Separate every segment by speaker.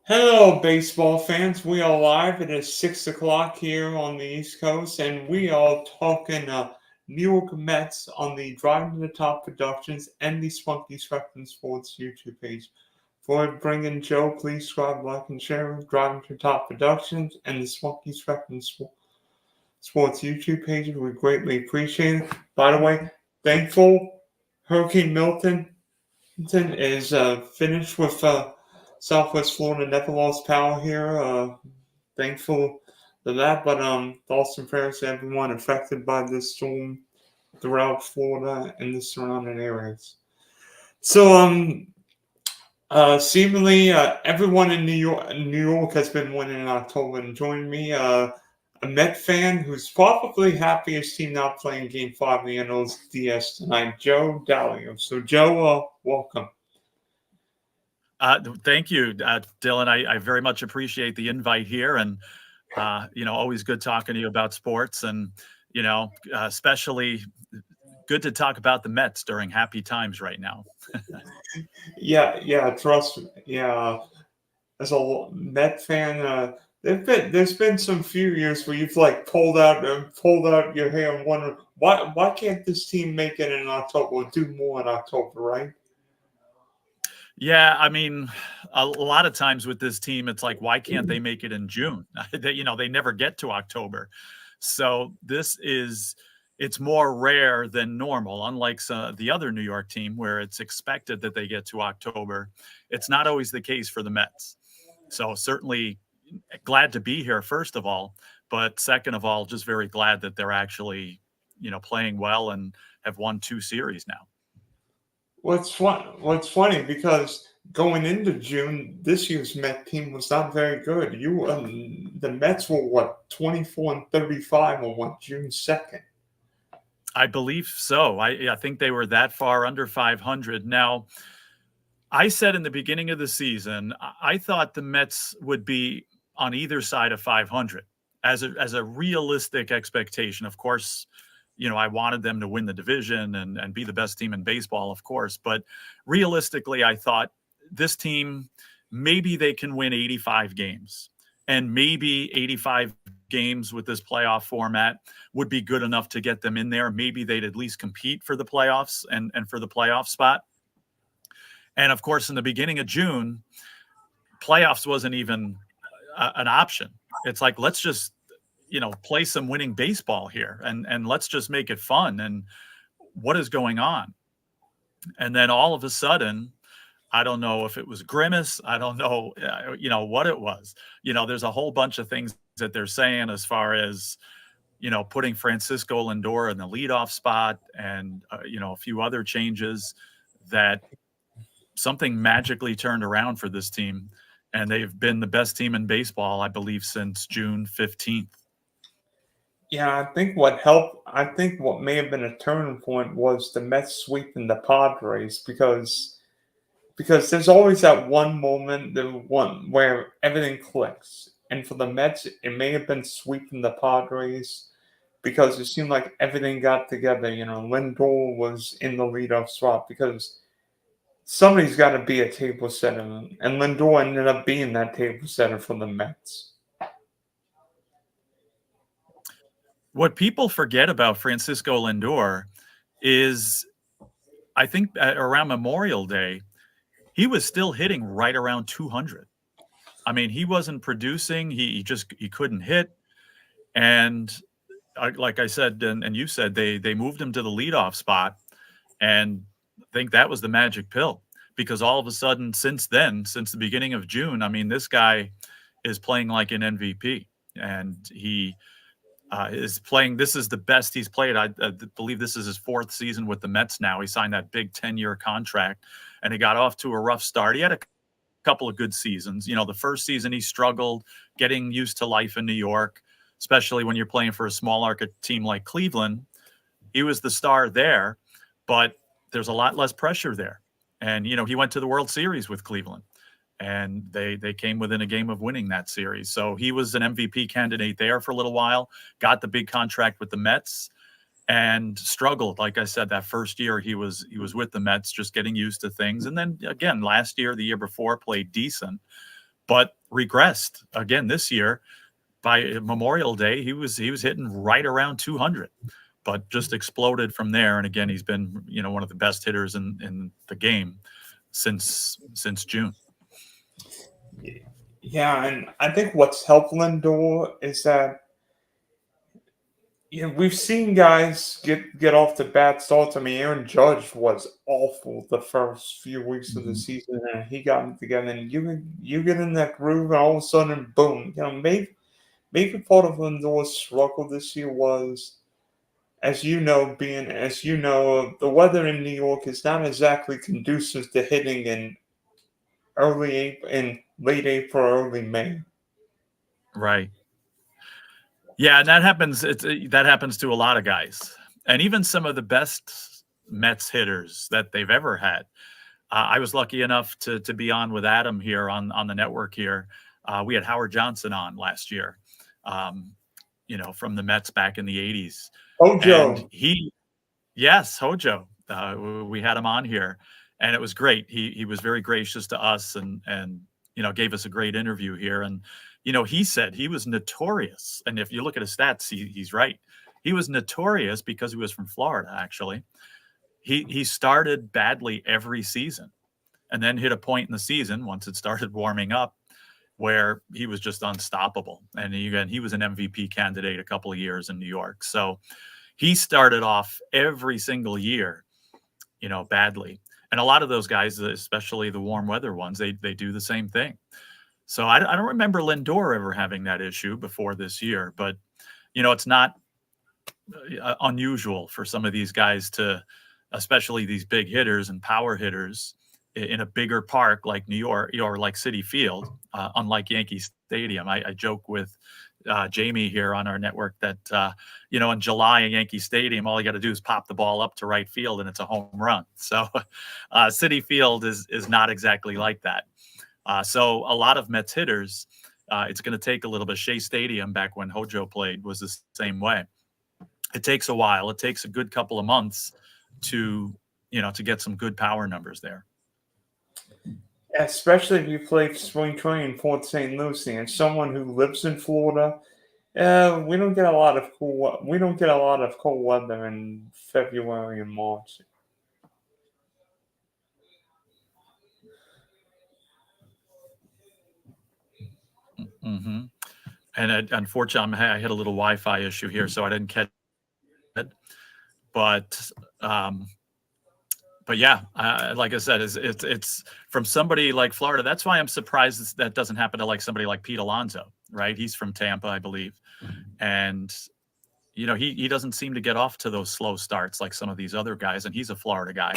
Speaker 1: Hello, baseball fans. We are live. It is 6 o'clock here on the East Coast, and we are talking New York Mets on the Driving to the Top Productions and the Spunky Spectrum Sports YouTube page. For bringing Joe, please subscribe, like, and share Driving to the Top Productions and the Spunky Spectrum Sports YouTube pages. We greatly appreciate it. By the way, thankful Hurricane Milton is finished with Southwest Florida never lost power here. Thankful for that, but thoughts and prayers to everyone affected by this storm throughout Florida and the surrounding areas. So seemingly everyone in New York has been winning in October, and joining me, a Met fan who's probably happy his team not playing Game 5 of the NLCS tonight, Joe Dalio. So Joe, welcome.
Speaker 2: Thank you, Dylan. I very much appreciate the invite here, and always good talking to you about sports, and especially good to talk about the Mets during happy times right now.
Speaker 1: Yeah, trust me. Yeah, as a Met fan, there's been some few years where you've like pulled out your hair and wondered why can't this team make it in October or do more in October, right?
Speaker 2: Yeah, I mean, a lot of times with this team, it's like, why can't they make it in June? They never get to October. So it's more rare than normal, unlike the other New York team where it's expected that they get to October. It's not always the case for the Mets. So certainly glad to be here, first of all, but second of all, just very glad that they're actually, playing well and have won 2 series now.
Speaker 1: What's funny because going into June, this year's Met team was not very good. The Mets were what 24-35 on what June 2nd.
Speaker 2: I believe so. I think they were that far under 500. Now, I said in the beginning of the season, I thought the Mets would be on either side of 500 as a realistic expectation. Of course, I wanted them to win the division and be the best team in baseball, of course. But realistically, I thought this team, maybe they can win 85 games. And maybe 85 games with this playoff format would be good enough to get them in there. Maybe they'd at least compete for the playoffs and for the playoff spot. And of course, in the beginning of June, playoffs wasn't even an option. It's like, let's just, play some winning baseball here and let's just make it fun. And what is going on? And then all of a sudden, I don't know if it was grimace. I don't know, what it was. There's a whole bunch of things that they're saying as far as, putting Francisco Lindor in the leadoff spot and, a few other changes that something magically turned around for this team. And they've been the best team in baseball, I believe, since June 15th.
Speaker 1: Yeah, I think what may have been a turning point was the Mets sweeping the Padres because there's always that one moment, the one where everything clicks. And for the Mets, it may have been sweeping the Padres because it seemed like everything got together. Lindor was in the leadoff spot because somebody's got to be a table setter, and Lindor ended up being that table setter for the Mets.
Speaker 2: What people forget about Francisco Lindor is, I think around Memorial Day, he was still hitting right around 200. I mean, he wasn't producing. He couldn't hit. And like I said, and you said, they moved him to the leadoff spot, and I think that was the magic pill, because all of a sudden, since the beginning of June, I mean, this guy is playing like an MVP, and he is playing. This is the best he's played. I believe this is his 4th season with the Mets now. He signed that big 10-year contract, and he got off to a rough start. He had a couple of good seasons. The first season he struggled getting used to life in New York, especially when you're playing for a small market team like Cleveland. He was the star there, but there's a lot less pressure there. And, he went to the World Series with Cleveland, and they came within a game of winning that series. So he was an MVP candidate there for a little while, got the big contract with the Mets, and struggled. Like I said, that first year he was with the Mets, just getting used to things. And then again, last year, the year before, played decent. but regressed again this year. By Memorial Day, he was hitting right around 200, but just exploded from there. And again, he's been one of the best hitters in the game since June.
Speaker 1: Yeah, and I think what's helped Lindor is that we've seen guys get off to bad starts. I mean, Aaron Judge was awful the first few weeks of the season, and he got it together. And you get in that groove, and all of a sudden, boom! Maybe part of Lindor's struggle this year was, as you know, the weather in New York is not exactly conducive to hitting in late April, early May.
Speaker 2: Right. Yeah, and that happens. That happens to a lot of guys, and even some of the best Mets hitters that they've ever had. I was lucky enough to be on with Adam here on the network here. We had Howard Johnson on last year, from the Mets back in the '80s.
Speaker 1: Hojo.
Speaker 2: And yes, Hojo. We had him on here, and it was great. He was very gracious to us, and gave us a great interview here. And he said he was notorious. And if you look at his stats, he's right. He was notorious because he was from Florida, actually. He started badly every season and then hit a point in the season once it started warming up where he was just unstoppable. And he was an MVP candidate a couple of years in New York. So he started off every single year, badly. And a lot of those guys, especially the warm weather ones, they do the same thing. So I don't remember Lindor ever having that issue before this year, but it's not unusual for some of these guys to, especially these big hitters and power hitters in a bigger park like New York or like Citi Field, unlike Yankee Stadium. I joke with Jamie here on our network that, in July in Yankee Stadium, all you got to do is pop the ball up to right field and it's a home run. So Citi Field is not exactly like that. So a lot of Mets hitters, it's going to take a little bit. Shea Stadium, back when Hojo played, was the same way. It takes a while. It takes a good couple of months to get some good power numbers there.
Speaker 1: Especially if you play spring training in Port St. Lucie, and someone who lives in Florida, we don't get a lot of cold weather in February and March.
Speaker 2: Mm-hmm. And unfortunately, I had a little Wi-Fi issue here, so I didn't catch it. But yeah, like I said, it's from somebody like Florida. That's why I'm surprised that doesn't happen to like somebody like Pete Alonso, right? He's from Tampa, I believe, and he doesn't seem to get off to those slow starts like some of these other guys, and he's a Florida guy.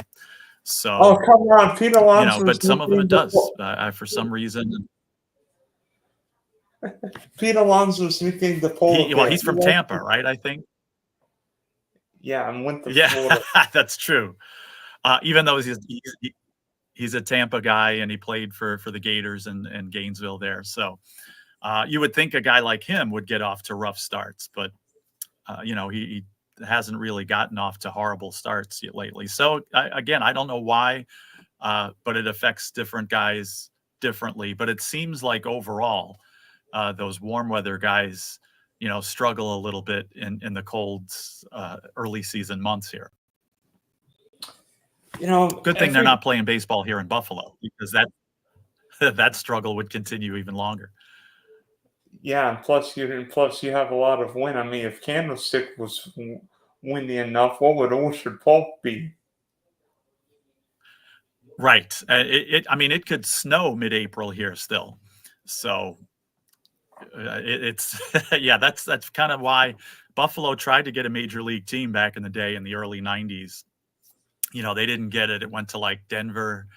Speaker 2: So
Speaker 1: come on, Pete Alonso.
Speaker 2: But some of them it does for some reason.
Speaker 1: Pete Alonso's nicknamed the polar bear.
Speaker 2: Well, he's from Tampa, right? I think.
Speaker 1: Yeah, I'm with the Florida.
Speaker 2: That's true. Even though he's a Tampa guy and he played for the Gators and Gainesville there. So you would think a guy like him would get off to rough starts, but he hasn't really gotten off to horrible starts yet lately. So again, I don't know why, but it affects different guys differently. But it seems like overall, those warm weather guys, struggle a little bit in the cold early season months here. Good thing they're not playing baseball here in Buffalo, because that struggle would continue even longer.
Speaker 1: Yeah, and plus you have a lot of wind. I mean, if Candlestick was windy enough, what would Orchard Park be?
Speaker 2: Right. It could snow mid-April here still. So it's that's kind of why Buffalo tried to get a major league team back in the day in the early 90s. They didn't get it. It went to like Denver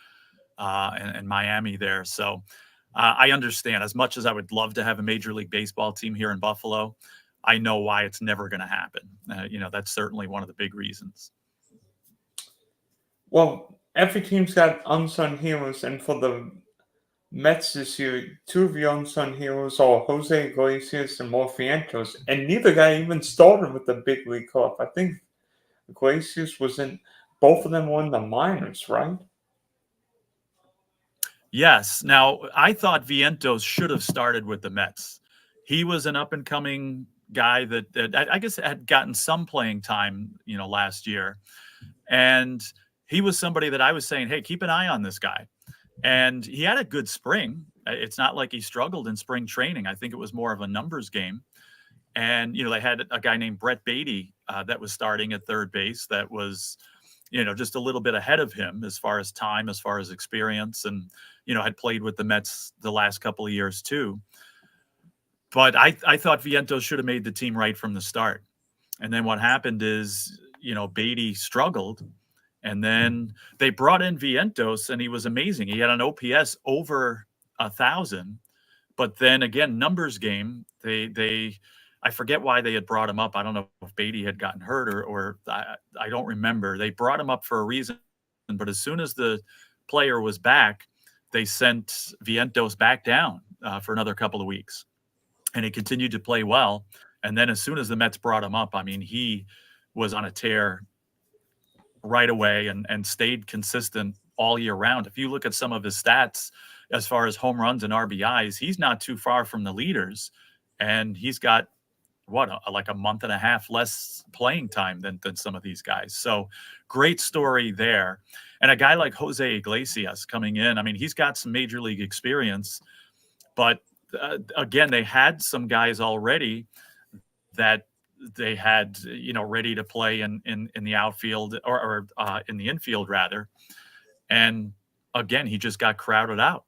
Speaker 2: and Miami there. So I understand. As much as I would love to have a major league baseball team here in Buffalo, I know why it's never going to happen. That's certainly one of the big reasons.
Speaker 1: Well, every team's got unsung heroes, and for the Mets this year, two of the unsung heroes are Jose Iglesias and Morfientos, and neither guy even started with the big league club. I think Iglesias was in, both of them were in the minors, right?
Speaker 2: Yes. Now, I thought Vientos should have started with the Mets. He was an up-and-coming guy that I guess had gotten some playing time, last year. And he was somebody that I was saying, hey, keep an eye on this guy. And he had a good spring. It's not like he struggled in spring training. I think it was more of a numbers game. And, they had a guy named Brett Beatty that was starting at third base that was, just a little bit ahead of him as far as time, as far as experience, and, had played with the Mets the last couple of years too. But I thought Vientos should have made the team right from the start. And then what happened is, Beatty struggled. And then they brought in Vientos, and he was amazing. He had an OPS over 1,000. But then again, numbers game, I forget why they had brought him up. I don't know if Beatty had gotten hurt or I don't remember. They brought him up for a reason. But as soon as the player was back, they sent Vientos back down for another couple of weeks. And he continued to play well. And then as soon as the Mets brought him up, I mean, he was on a tear right away and stayed consistent all year round. If you look at some of his stats as far as home runs and RBIs, he's not too far from the leaders. And he's got, like a month and a half less playing time than some of these guys. So great story there. And a guy like Jose Iglesias coming in, I mean, he's got some major league experience, but again, they had some guys already that they had, ready to play in the outfield or in the infield rather. And again, he just got crowded out,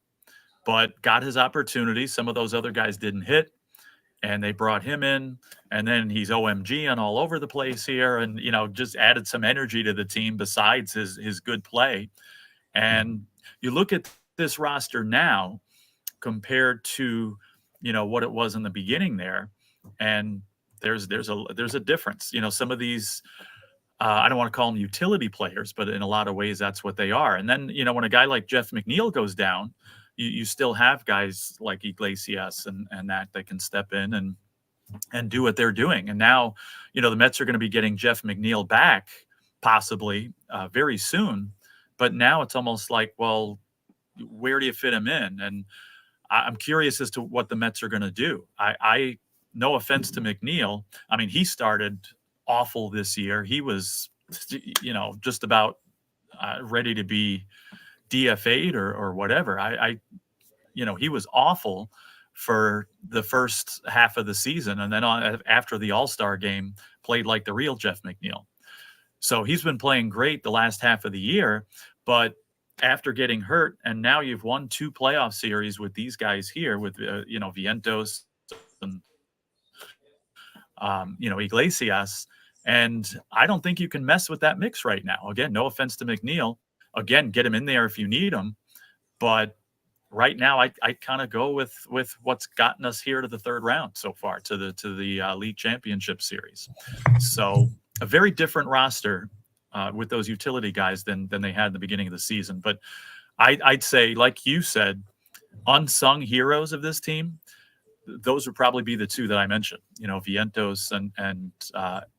Speaker 2: but got his opportunity. Some of those other guys didn't hit, and they brought him in, and then he's OMGing all over the place here, and just added some energy to the team besides his good play. And you look at this roster now compared to what it was in the beginning there, and there's a difference. Some of these I don't want to call them utility players, but in a lot of ways that's what they are. And then when a guy like Jeff McNeil goes down, you still have guys like Iglesias and that can step in and do what they're doing. And now the Mets are going to be getting Jeff McNeil back possibly very soon, but now it's almost like, well, where do you fit him in? And I'm curious as to what the Mets are going to do. I no offense to McNeil. I mean, he started awful this year. He was, just about ready to be DFA'd or whatever. He was awful for the first half of the season. And then after the All-Star game, played like the real Jeff McNeil. So he's been playing great the last half of the year, but after getting hurt, and now you've won 2 playoff series with these guys here with, Vientos and, Iglesias. And I don't think you can mess with that mix right now. Again, no offense to McNeil. Again, get him in there if you need him. But right now, I kind of go with what's gotten us here to the third round so far, to the league championship series. So a very different roster with those utility guys than they had in the beginning of the season. But I'd say, like you said, unsung heroes of this team, those would probably be the 2 that I mentioned, Vientos and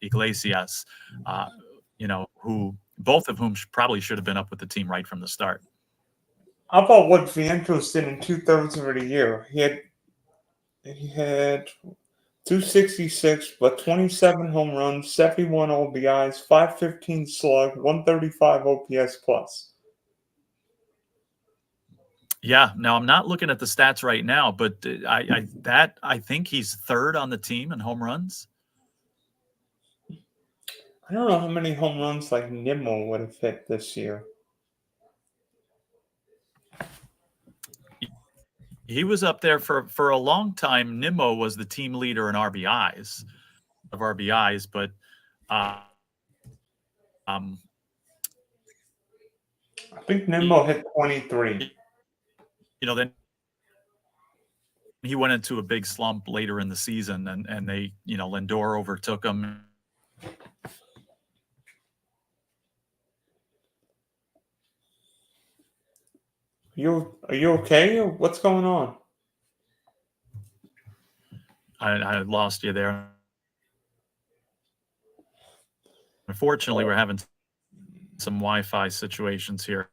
Speaker 2: Iglesias, who both of whom probably should have been up with the team right from the start.
Speaker 1: How about what Vientos did in 2/3 of the year? He had 266, but 27 home runs, 71 OBIs, 515 slug, 135 OPS plus.
Speaker 2: Yeah, now I'm not looking at the stats right now, but I think he's third on the team in home runs.
Speaker 1: I don't know how many home runs like Nimmo would have hit this year.
Speaker 2: He was up there for a long time. Nimmo was the team leader in RBIs, but
Speaker 1: I think Nimmo hit 23.
Speaker 2: Then he went into a big slump later in the season, and they, Lindor overtook him.
Speaker 1: Are you okay? What's going on?
Speaker 2: I lost you there. Unfortunately, we're having some Wi-Fi situations here.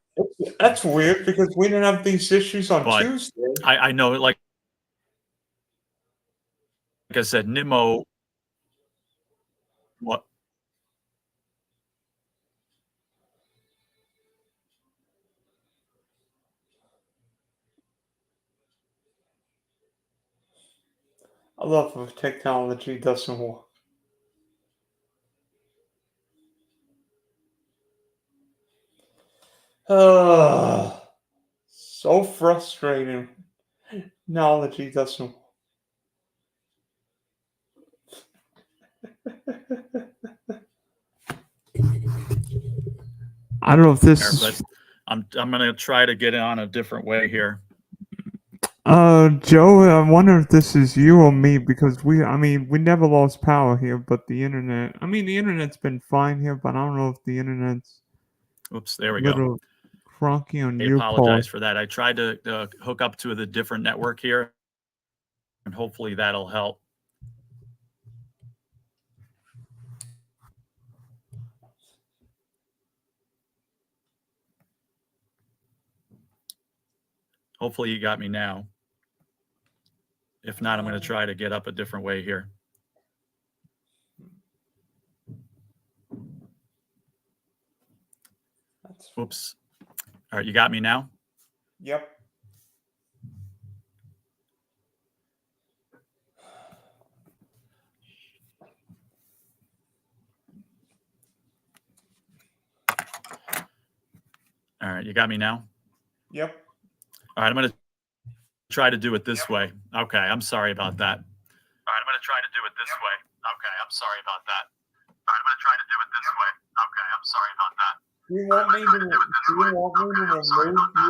Speaker 1: That's weird because we didn't have these issues on
Speaker 2: But
Speaker 1: Tuesday.
Speaker 2: I know, like I said, Nimmo. What?
Speaker 1: I love when technology doesn't work. So frustrating. Technology doesn't. I don't know if this
Speaker 2: But
Speaker 1: is.
Speaker 2: I'm gonna try to get it on a different way here.
Speaker 1: Joe, I wonder if this is you or me because we never lost power here, but the internet's been fine here, but I don't know if the internet's
Speaker 2: Oops, there
Speaker 1: a
Speaker 2: we go.
Speaker 1: little cronky on
Speaker 2: I
Speaker 1: your
Speaker 2: apologize
Speaker 1: part.
Speaker 2: for that. I tried to hook up to the different network here, and hopefully that'll help. Hopefully you got me now. If not, I'm going to try to get up a different way here. Oops. All right, you got me now?
Speaker 1: Yep.
Speaker 2: All right, you got me now?
Speaker 1: Yep.
Speaker 2: All right, I'm going to try to do it this way. Okay, I'm sorry about that. All right, I'm going to try to do it this way. Okay, I'm sorry about that. All right, I'm going to try to do it this way. Okay, I'm sorry about that.
Speaker 1: Do you want me to remove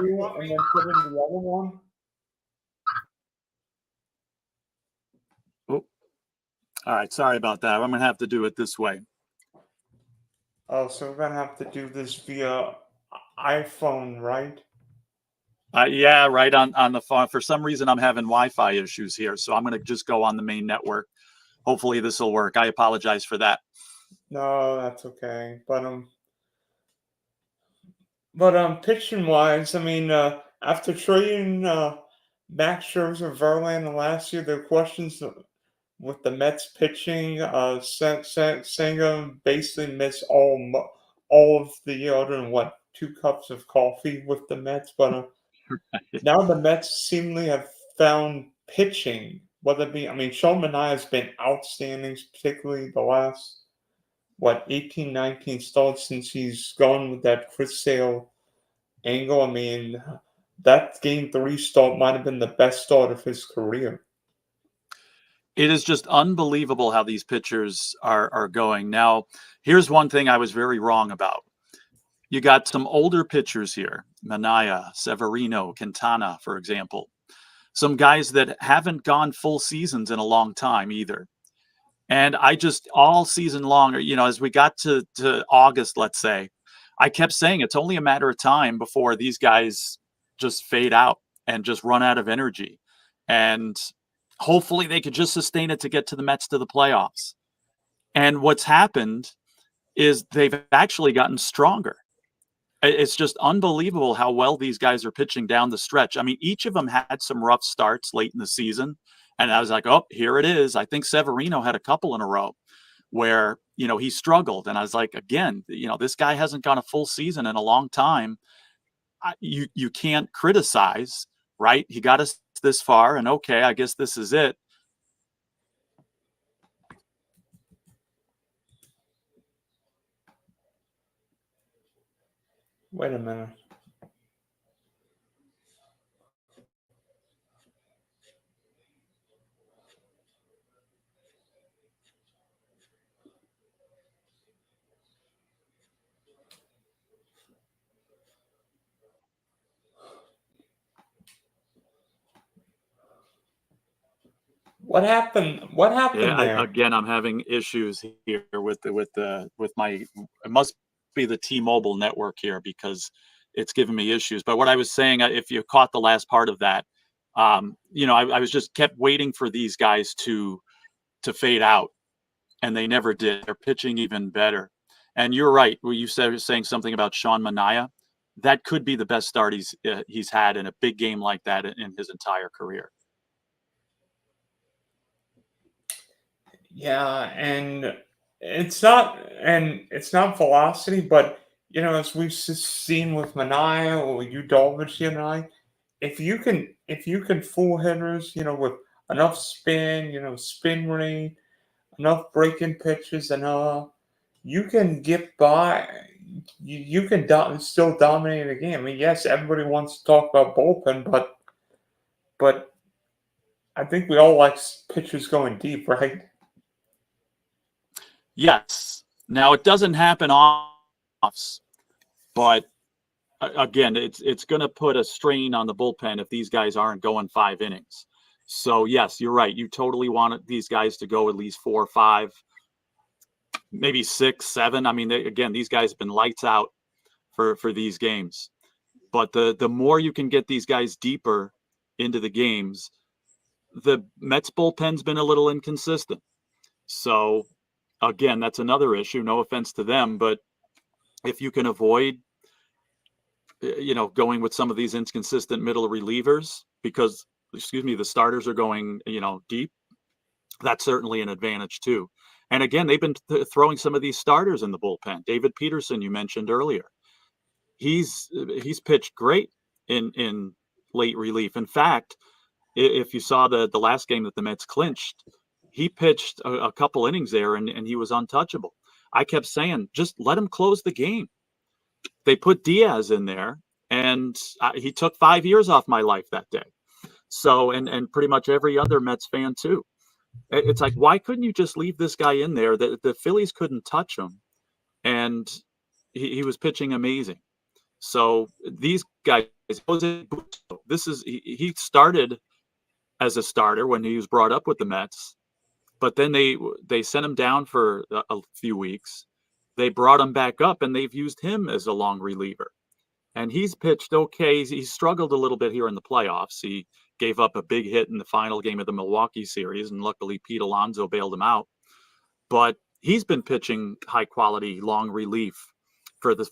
Speaker 1: you and then put in the other one?
Speaker 2: Oh, all right, sorry about that. I'm going to have to do it this way.
Speaker 1: Oh, so we're gonna have to do this via iPhone, right?
Speaker 2: Yeah, right on the phone. For some reason, I'm having Wi-Fi issues here, so I'm going to just go on the main network. Hopefully, this will work. I apologize for that.
Speaker 1: No, that's okay. Pitching wise, after trading Max Scherzer, Verlander last year, there are questions with the Mets pitching. Senga basically missed all of the year, other than what 2 cups of coffee with the Mets. But now the Mets seemingly have found pitching. Whether it be, Sean Manaea has been outstanding, particularly the last 18, 19 starts since he's gone with that Chris Sale angle. That game 3 start might have been the best start of his career.
Speaker 2: It is just unbelievable how these pitchers are going. Now, here's one thing I was very wrong about. You got some older pitchers here, Manaea, Severino, Quintana, for example. Some guys that haven't gone full seasons in a long time either. And I just all season long, as we got to August, let's say, I kept saying it's only a matter of time before these guys just fade out and just run out of energy. And hopefully they could just sustain it to get to the Mets to the playoffs. And what's happened is they've actually gotten stronger. It's just unbelievable how well these guys are pitching down the stretch. Each of them had some rough starts late in the season. And I was like, oh, here it is. I think Severino had a couple in a row where, he struggled. And I was like, again, this guy hasn't gone a full season in a long time. You can't criticize, right? He got us this far, and okay, I guess this is it.
Speaker 1: Wait a minute. What happened? What happened there?
Speaker 2: Again, I'm having issues here with my. It must be the T-Mobile network here because it's giving me issues. But what I was saying, if you caught the last part of that, I was just kept waiting for these guys to fade out, and they never did. They're pitching even better. And you're right. Well, you said saying something about Sean Manaea. that could be the best start he's had in a big game like that in his entire career.
Speaker 1: Yeah, and it's not velocity, but as we've seen with Mania or Udovich, if you can fool hitters, with enough spin, spin rate, enough breaking pitches, and you can get by. You can still dominate a game. I mean, yes, everybody wants to talk about bullpen, but I think we all like pitchers going deep, right?
Speaker 2: Yes. Now it doesn't happen offs, but again, it's going to put a strain on the bullpen if these guys aren't going 5 innings. So yes, you're right. You totally want these guys to go at least 4 or 5, maybe 6, 7. I mean, again, these guys have been lights out for these games. But the more you can get these guys deeper into the games, the Mets bullpen's been a little inconsistent. So again, that's another issue. No offense to them, but if you can avoid going with some of these inconsistent middle relievers because, the starters are going, deep, that's certainly an advantage too. And again, they've been throwing some of these starters in the bullpen. David Peterson, you mentioned earlier. He's pitched great in late relief. In fact, if you saw the last game that the Mets clinched, he pitched a couple innings there and he was untouchable. I kept saying, just let him close the game. They put Diaz in there, and he took 5 years off my life that day. So, and pretty much every other Mets fan too. It's like, why couldn't you just leave this guy in there? The Phillies couldn't touch him, and he was pitching amazing. So these guys, he started as a starter when he was brought up with the Mets, but then they sent him down for a few weeks. They brought him back up, and they've used him as a long reliever. And he's pitched okay. He struggled a little bit here in the playoffs. He gave up a big hit in the final game of the Milwaukee series, and luckily Pete Alonso bailed him out. But he's been pitching high-quality long relief for the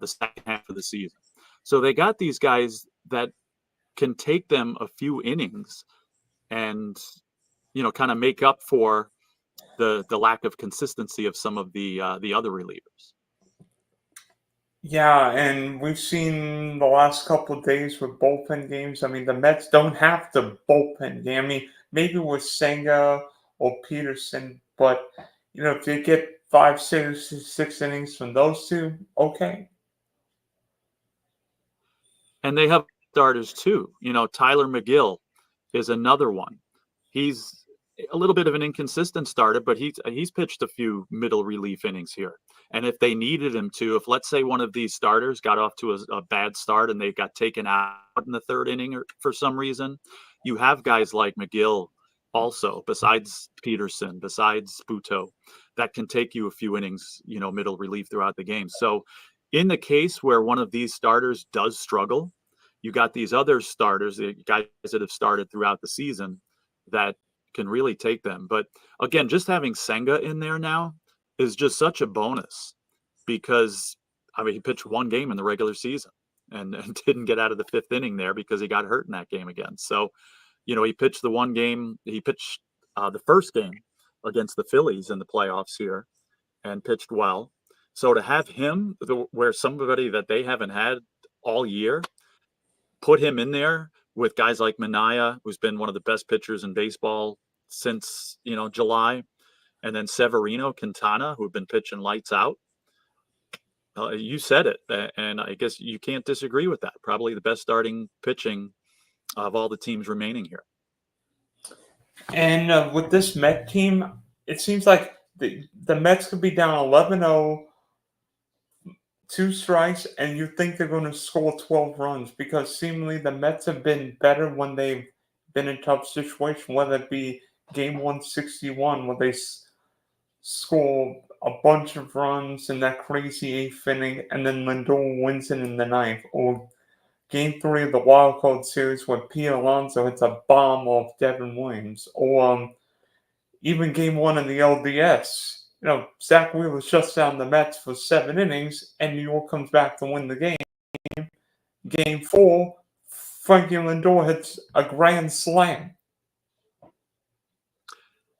Speaker 2: second half of the season. So they got these guys that can take them a few innings and, kind of make up for the lack of consistency of some of the other relievers.
Speaker 1: Yeah, and we've seen the last couple of days with bullpen games. I mean, the Mets don't have the bullpen game. I mean, maybe with Senga or Peterson, but if you get 5, 6 innings from those two, okay.
Speaker 2: And they have starters too. Tyler McGill is another one. He's a little bit of an inconsistent starter, but he's pitched a few middle relief innings here. And if they needed him to, if let's say one of these starters got off to a bad start and they got taken out in the 3rd inning or for some reason, you have guys like McGill also, besides Peterson, besides Buto, that can take you a few innings, middle relief throughout the game. So in the case where one of these starters does struggle, you got these other starters, the guys that have started throughout the season that can really take them. But again, just having Senga in there now is just such a bonus because, he pitched 1 game in the regular season and didn't get out of the 5th inning there because he got hurt in that game again. So, he pitched the 1 game. He pitched the first game against the Phillies in the playoffs here and pitched well. So to have him, where somebody that they haven't had all year, put him in there with guys like Mania, who's been one of the best pitchers in baseball since, July, and then Severino, Quintana, who've been pitching lights out. You said it, and I guess you can't disagree with that. Probably the best starting pitching of all the teams remaining here.
Speaker 1: And with this Met team, it seems like the Mets could be down 11-0, 2 strikes, and you think they're going to score 12 runs because seemingly the Mets have been better when they've been in tough situations, whether it be Game 161 where they score a bunch of runs in that crazy 8th inning and then Lindor wins it in the 9th, or Game 3 of the Wild Card Series where Pete Alonso hits a bomb off Devin Williams, or even Game 1 in the LDS. Zach Wheeler shuts down the Mets for 7 innings, and New York comes back to win the game. Game 4, Frankie Lindor hits a grand slam.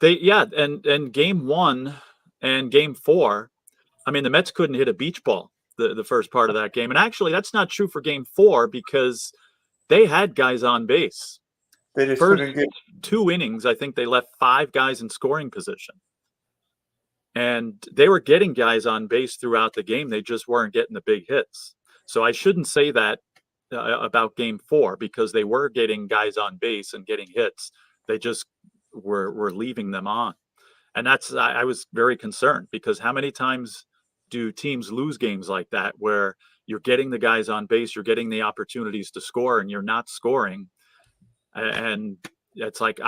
Speaker 2: And game 1 and game 4, I mean, the Mets couldn't hit a beach ball the first part of that game. And actually, that's not true for game 4 because they had guys on base.
Speaker 1: They just
Speaker 2: First
Speaker 1: couldn't get
Speaker 2: 2 innings, I think they left 5 guys in scoring position. And they were getting guys on base throughout the game. They just weren't getting the big hits. So I shouldn't say that about game 4 because they were getting guys on base and getting hits. They just were leaving them on. And I was very concerned because how many times do teams lose games like that where you're getting the guys on base, you're getting the opportunities to score, and you're not scoring? And it's like,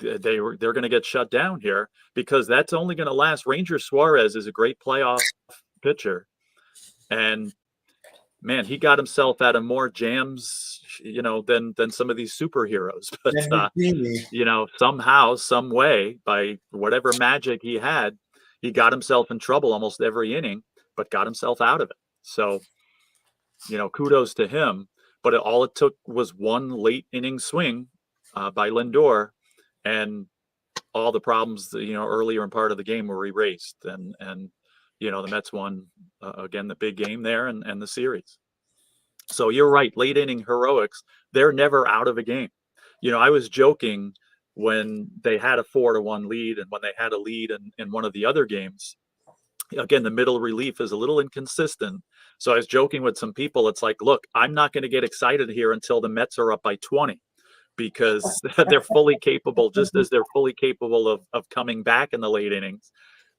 Speaker 2: they're going to get shut down here because that's only going to last. Ranger Suarez is a great playoff pitcher, and man, he got himself out of more jams, than some of these superheroes. But somehow, some way, by whatever magic he had, he got himself in trouble almost every inning, but got himself out of it. So, kudos to him. But all it took was one late inning swing by Lindor, and all the problems, earlier in part of the game were erased. And the Mets won again the big game there and the series. So you're right, late inning heroics, they're never out of a game. I was joking when they had a 4-1 lead and when they had a lead in one of the other games. Again, the middle relief is a little inconsistent. So I was joking with some people. It's like, look, I'm not going to get excited here until the Mets are up by 20 because they're fully capable, just as they're fully capable of coming back in the late innings.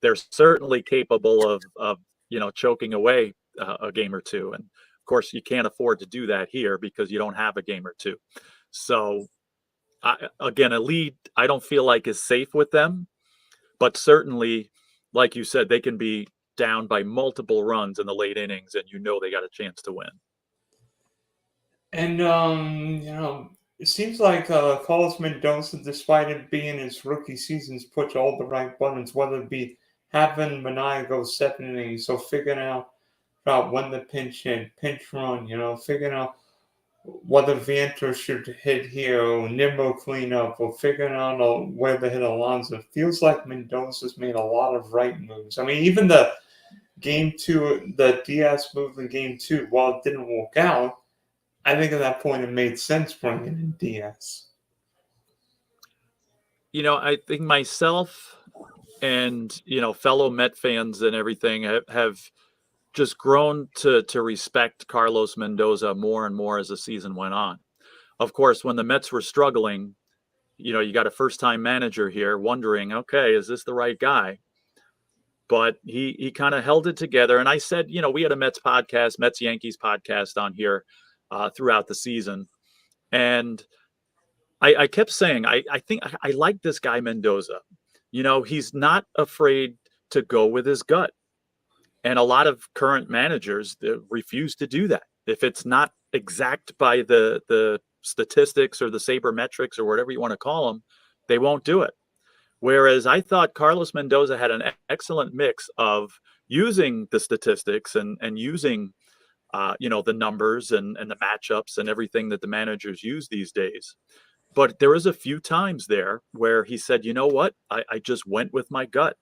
Speaker 2: They're certainly capable of choking away a game or two. And of course, you can't afford to do that here because you don't have a game or two. So again, a lead I don't feel like is safe with them, but certainly, like you said, they can be down by multiple runs in the late innings and they got a chance to win.
Speaker 1: And it seems like Carlos Mendoza, despite it being his rookie seasons, pushed all the right buttons, whether it be having Manaea go 7 innings, so figuring out when the pinch hit, pinch run, figuring out whether Viento should hit here or Nimmo clean up, or figuring out where to hit Alonso. Feels like Mendoza's made a lot of right moves. I mean, even the game 2, the Diaz move in game 2, while it didn't work out, I think at that point it made sense bringing in Diaz.
Speaker 2: I think myself and, fellow Met fans and everything have just grown to respect Carlos Mendoza more and more as the season went on. Of course, when the Mets were struggling, you got a first-time manager here wondering, okay, is this the right guy? But he kind of held it together. And I said, we had a Mets Yankees podcast on here throughout the season. And I kept saying, I think I like this guy Mendoza. He's not afraid to go with his gut. And a lot of current managers refuse to do that. If it's not exact by the statistics or the sabermetrics or whatever you want to call them, they won't do it. Whereas I thought Carlos Mendoza had an excellent mix of using the statistics and using, the numbers and the matchups and everything that the managers use these days. But there was a few times there where he said, you know what, I just went with my gut.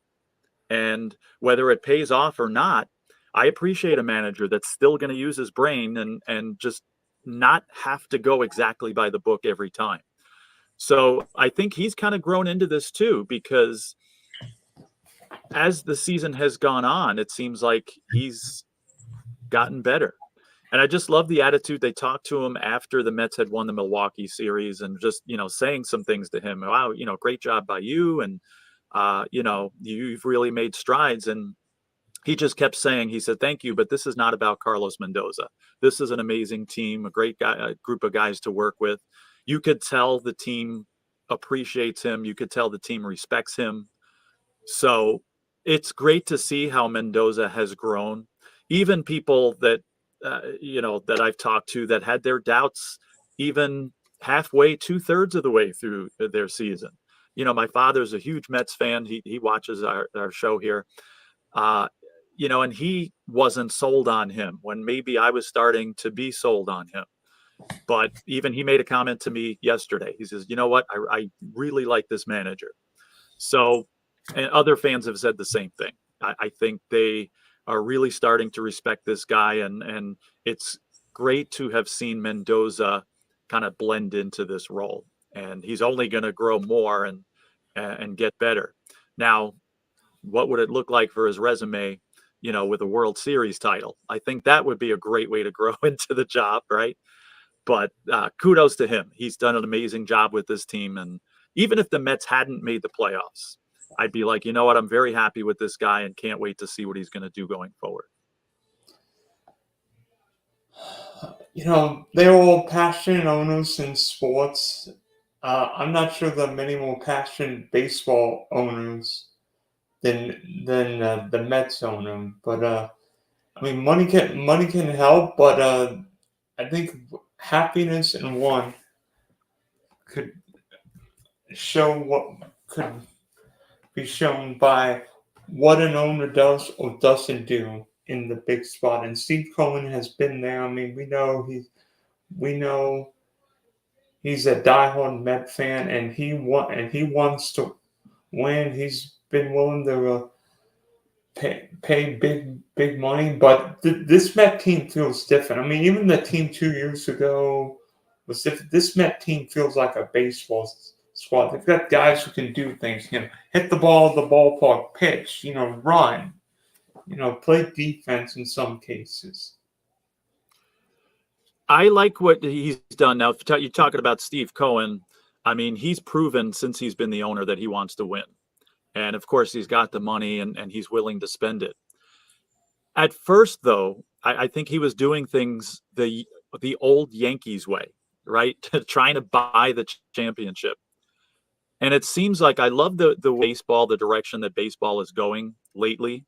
Speaker 2: And whether it pays off or not, I appreciate a manager that's still going to use his brain and just not have to go exactly by the book every time. So I think he's kind of grown into this too, because as the season has gone on, it seems like he's gotten better. And I just love the attitude. They talked to him after the Mets had won the Milwaukee series and just, saying some things to him. Wow, great job by you. And, you've really made strides. And he just kept saying, he said, thank you, but this is not about Carlos Mendoza. This is an amazing team, a great guy, a group of guys to work with. You could tell the team appreciates him. You could tell the team respects him. So it's great to see how Mendoza has grown. Even people that, that I've talked to that had their doubts, even halfway, 2/3 of the way through their season. My father's a huge Mets fan. He watches our show here. and he wasn't sold on him when maybe I was starting to be sold on him. But even he made a comment to me yesterday. He says, you know what? I really like this manager. So, and other fans have said the same thing. I think they are really starting to respect this guy, and it's great to have seen Mendoza kind of blend into this role. And he's only going to grow more and get better. Now, what would it look like for his resume, with a World Series title? I think that would be a great way to grow into the job, right? But kudos to him. He's done an amazing job with this team. And even if the Mets hadn't made the playoffs, I'd be like, you know what? I'm very happy with this guy and can't wait to see what he's going to do going forward.
Speaker 1: They're all passionate owners in sports. I'm not sure there are many more passionate baseball owners than the Mets owner. But I mean, money can help, but I think happiness in one could show what could be shown by what an owner does or doesn't do in the big spot. And Steve Cohen has been there. I mean, we know he's a diehard Met fan, and he wants to win. He's been willing to pay big money, but this Met team feels different. I mean, even the team 2 years ago was different. This Met team feels like a baseball squad. They've got guys who can do things. Hit the ball at the ballpark, pitch. Run. Play defense in some cases.
Speaker 2: I like what he's done. Now, you're talking about Steve Cohen. I mean, he's proven since he's been the owner that he wants to win. And of course, he's got the money and he's willing to spend it. At first, though, I think he was doing things the old Yankees way, right? Trying to buy the championship. And it seems like I love the baseball, the direction that baseball is going lately,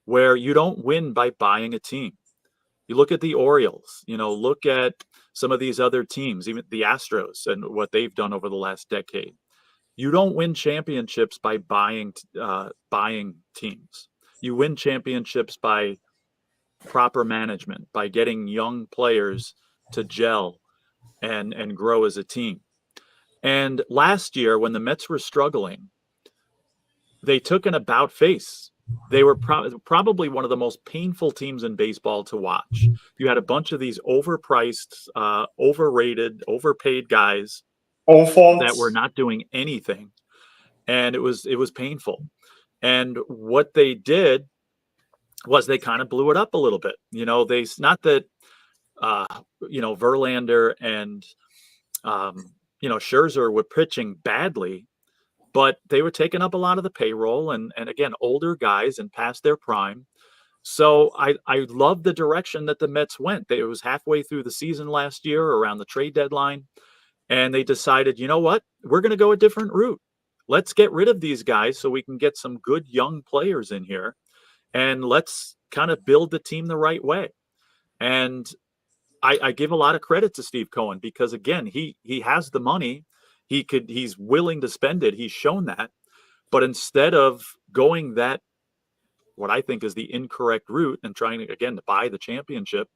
Speaker 2: where you don't win by buying a team. You look at the Orioles, look at some of these other teams, even the Astros and what they've done over the last decade. You don't win championships by buying teams. You win championships by proper management, by getting young players to gel and grow as a team. And last year, when the Mets were struggling, they took an about face. They were probably one of the most painful teams in baseball to watch. You had a bunch of these overpriced, overrated, overpaid guys that were not doing anything, and it was painful. And what they did was they kind of blew it up a little bit. Not that Verlander and Scherzer were pitching badly, but they were taking up a lot of the payroll and again, older guys and past their prime. So I love the direction that the Mets went. It was halfway through the season last year around the trade deadline. And they decided, you know what? We're going to go a different route. Let's get rid of these guys so we can get some good young players in here. And let's kind of build the team the right way. And I give a lot of credit to Steve Cohen because, again, he has the money. He's willing to spend it. He's shown that. But instead of going that, what I think is the incorrect route and trying to, again, to buy the championship,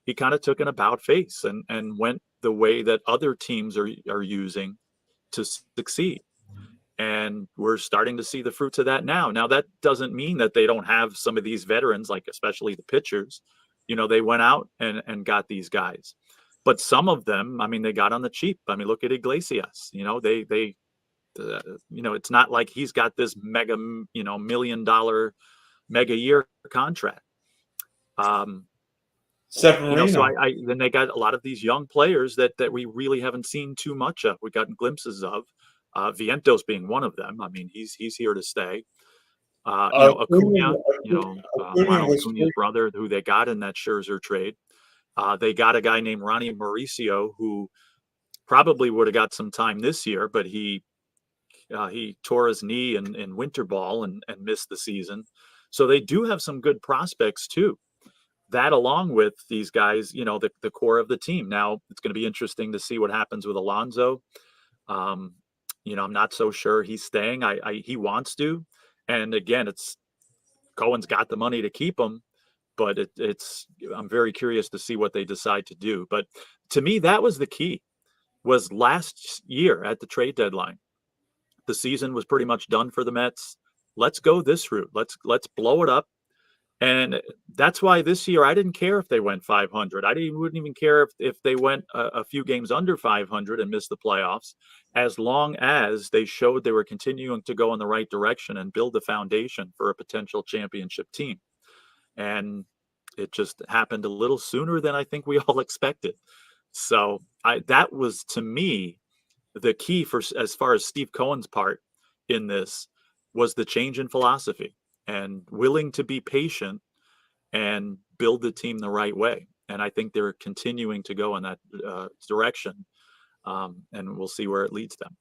Speaker 2: he kind of took an about face and went the way that other teams are using to succeed. And we're starting to see the fruits of that now. Now, that doesn't mean that they don't have some of these veterans, like especially the pitchers. They went out and got these guys. But some of them, I mean, they got on the cheap. I mean, look at Iglesias. It's not like he's got this mega, $1 million mega year contract.
Speaker 1: Severino.
Speaker 2: So then they got a lot of these young players that we really haven't seen too much of. We got glimpses of Vientos being one of them. I mean, he's here to stay. Acuna, Ronald Acuna's brother, who they got in that Scherzer trade. They got a guy named Ronnie Mauricio, who probably would have got some time this year, but he tore his knee in winter ball and missed the season. So they do have some good prospects too. That along with these guys, the core of the team. Now it's going to be interesting to see what happens with Alonso. I'm not so sure he's staying. He wants to. And again, Cohen's got the money to keep him, but I'm very curious to see what they decide to do. But to me, that was the key, was last year at the trade deadline. The season was pretty much done for the Mets. Let's go this route. Let's blow it up. And that's why this year I didn't care if they went 500. Wouldn't even care if they went a few games under 500 and missed the playoffs, as long as they showed they were continuing to go in the right direction and build the foundation for a potential championship team. And it just happened a little sooner than I think we all expected. So that was, to me, the key for, as far as Steve Cohen's part in this, was the change in philosophy and willing to be patient and build the team the right way. And I think they're continuing to go in that direction. And we'll see where it leads them.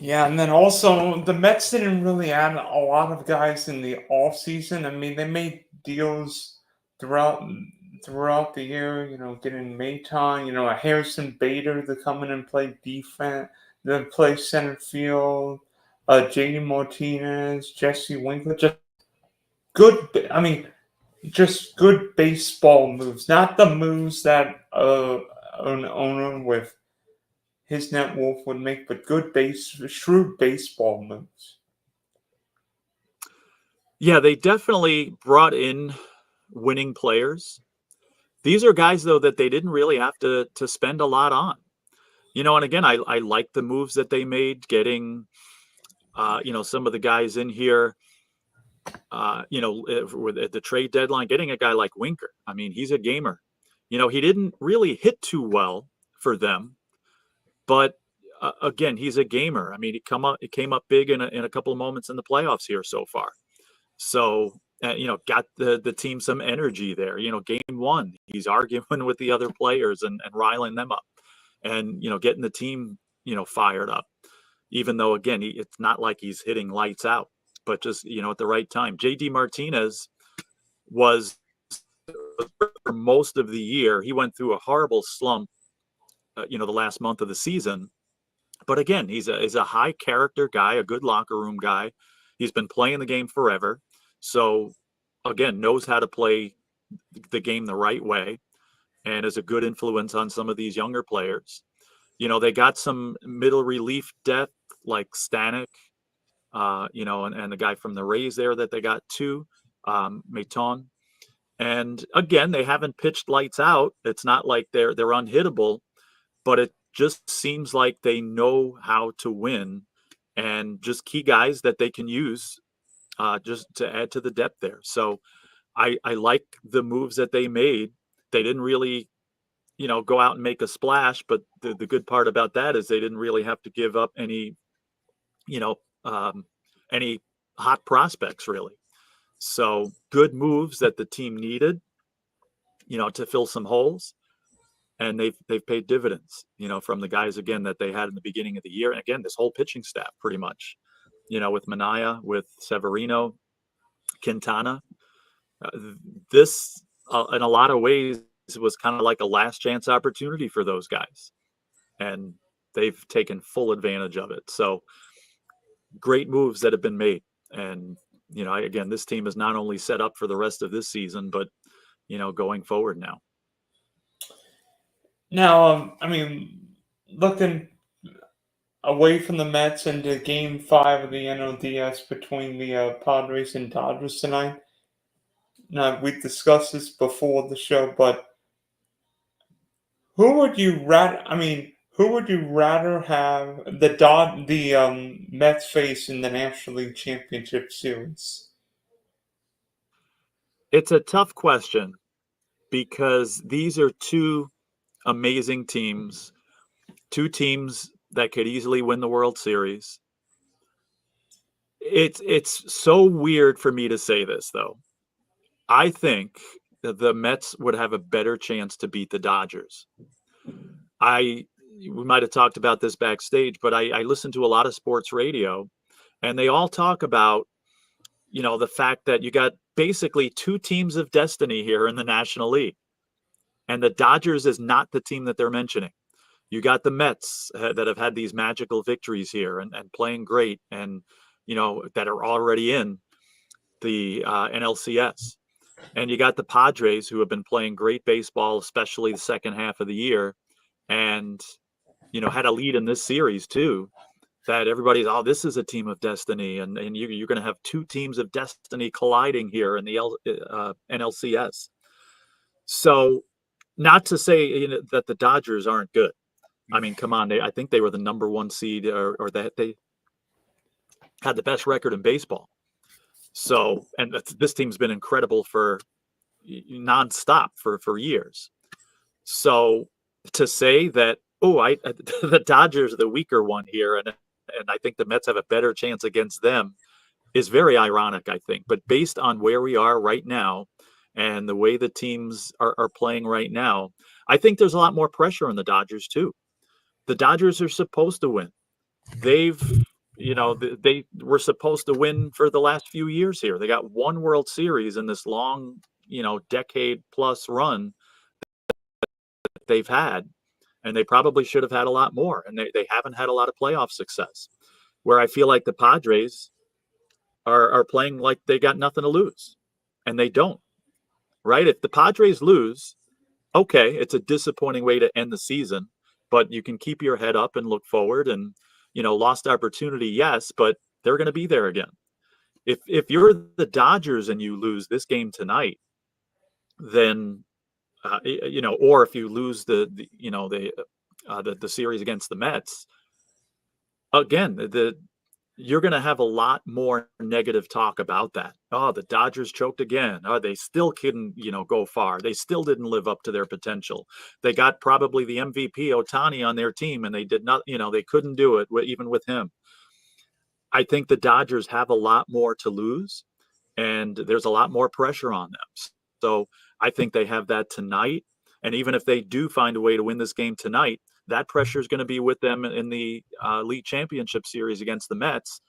Speaker 1: Yeah, and then also the Mets didn't really add a lot of guys in the offseason. I mean, they made deals throughout the year, getting Maton, a Harrison Bader to come in and play defense, then play center field, JD Martinez, Jesse Winkler, just good baseball moves, not the moves that an owner with his net worth would make, but shrewd baseball moves.
Speaker 2: Yeah, they definitely brought in winning players. These are guys, though, that they didn't really have to spend a lot on. And again, I like the moves that they made, getting, some of the guys in here, at the trade deadline, getting a guy like Winker. I mean, he's a gamer. He didn't really hit too well for them, but again, he's a gamer. I mean, he came up big in a couple of moments in the playoffs here so far. So, got the team some energy there. Game one, he's arguing with the other players and riling them up, and getting the team fired up. Even though, again, it's not like he's hitting lights out, but just at the right time. JD Martinez was, for most of the year, he went through a horrible slump. The last month of the season, but again, he's a high character guy, a good locker room guy. He's been playing the game forever. So, again, knows how to play the game the right way and is a good influence on some of these younger players. They got some middle relief depth like Stanek, and the guy from the Rays there that they got too, Maton. And again, they haven't pitched lights out. It's not like they're unhittable, but it just seems like they know how to win, and just key guys that they can use just to add to the depth there. So I like the moves that they made. They didn't really, go out and make a splash, but the good part about that is they didn't really have to give up any hot prospects, really. So good moves that the team needed, to fill some holes. And they've paid dividends, from the guys, again, that they had in the beginning of the year. And again, this whole pitching staff, pretty much, with Minaya, with Severino, Quintana. This, in a lot of ways, was kind of like a last chance opportunity for those guys. And they've taken full advantage of it. So great moves that have been made. And, again, this team is not only set up for the rest of this season, but, going forward now.
Speaker 1: Now, looking away from the Mets into Game 5 of the NLDS between the Padres and Dodgers tonight. Now, we discussed this before the show, but who would you rather have the Mets face in the National League Championship Series?
Speaker 2: It's a tough question because these are two amazing teams, two teams that could easily win the World Series. It's so weird for me to say this, though. I think that the Mets would have a better chance to beat the Dodgers. We might have talked about this backstage, but I listen to a lot of sports radio, and they all talk about, the fact that you got basically two teams of destiny here in the National League. And the Dodgers is not the team that they're mentioning. You got the Mets that have had these magical victories here and playing great and, that are already in the NLCS. And you got the Padres, who have been playing great baseball, especially the second half of the year, and had a lead in this series too. That everybody's, oh, this is a team of destiny, and you're going to have two teams of destiny colliding here in the NLCS. So, not to say that the Dodgers aren't good. I mean, come on, I think they were the number one seed, or that they had the best record in baseball. So, and this team's been incredible for nonstop for years. So to say that, the Dodgers are the weaker one here, and I think the Mets have a better chance against them, is very ironic, I think. But based on where we are right now and the way the teams are playing right now, I think there's a lot more pressure on the Dodgers too. The Dodgers are supposed to win. They were supposed to win for the last few years here. They got one World Series in this long, decade plus run that they've had, and they probably should have had a lot more. And they haven't had a lot of playoff success, where I feel like the Padres are playing like they got nothing to lose, and they don't, right? If the Padres lose, okay, it's a disappointing way to end the season, but you can keep your head up and look forward. And lost opportunity, yes, but they're going to be there again. If you're the Dodgers and you lose this game tonight, then or if you lose the series against the Mets, again, you're going to have a lot more negative talk about that. Oh, the Dodgers choked again. Oh, they still couldn't, go far. They still didn't live up to their potential. They got probably the MVP Ohtani on their team, and they did not, they couldn't do it even with him. I think the Dodgers have a lot more to lose, and there's a lot more pressure on them. So I think they have that tonight. And even if they do find a way to win this game tonight, that pressure is going to be with them in the League Championship Series against the Mets.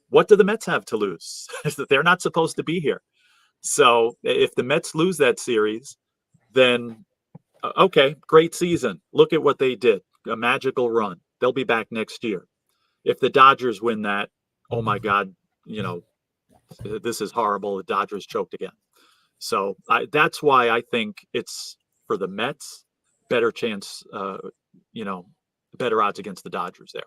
Speaker 2: What do the Mets have to lose? They're not supposed to be here. So if the Mets lose that series, then okay, great season. Look at what they did. A magical run. They'll be back next year. If the Dodgers win that, oh my God, this is horrible. The Dodgers choked again. So that's why I think it's, for the Mets, better chance, better odds against the Dodgers there.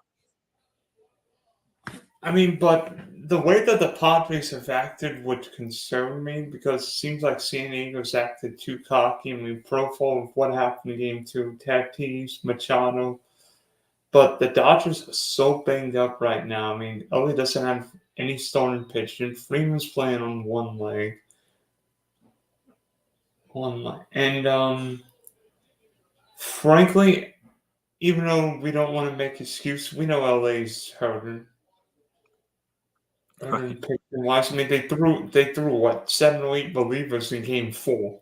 Speaker 1: I mean, but the way that the Padres have acted would concern me, because it seems like San Diego's acted too cocky. I mean, profile of what happened in Game 2, Tatis, Machado. But the Dodgers are so banged up right now. I mean, Ellie doesn't have any starting pitching. Freeman's playing on one leg. And frankly, even though we don't want to make excuses, we know LA's hurting.
Speaker 2: Right.
Speaker 1: Pitching wise, I mean, they threw what, 7 or 8 relievers in Game 4.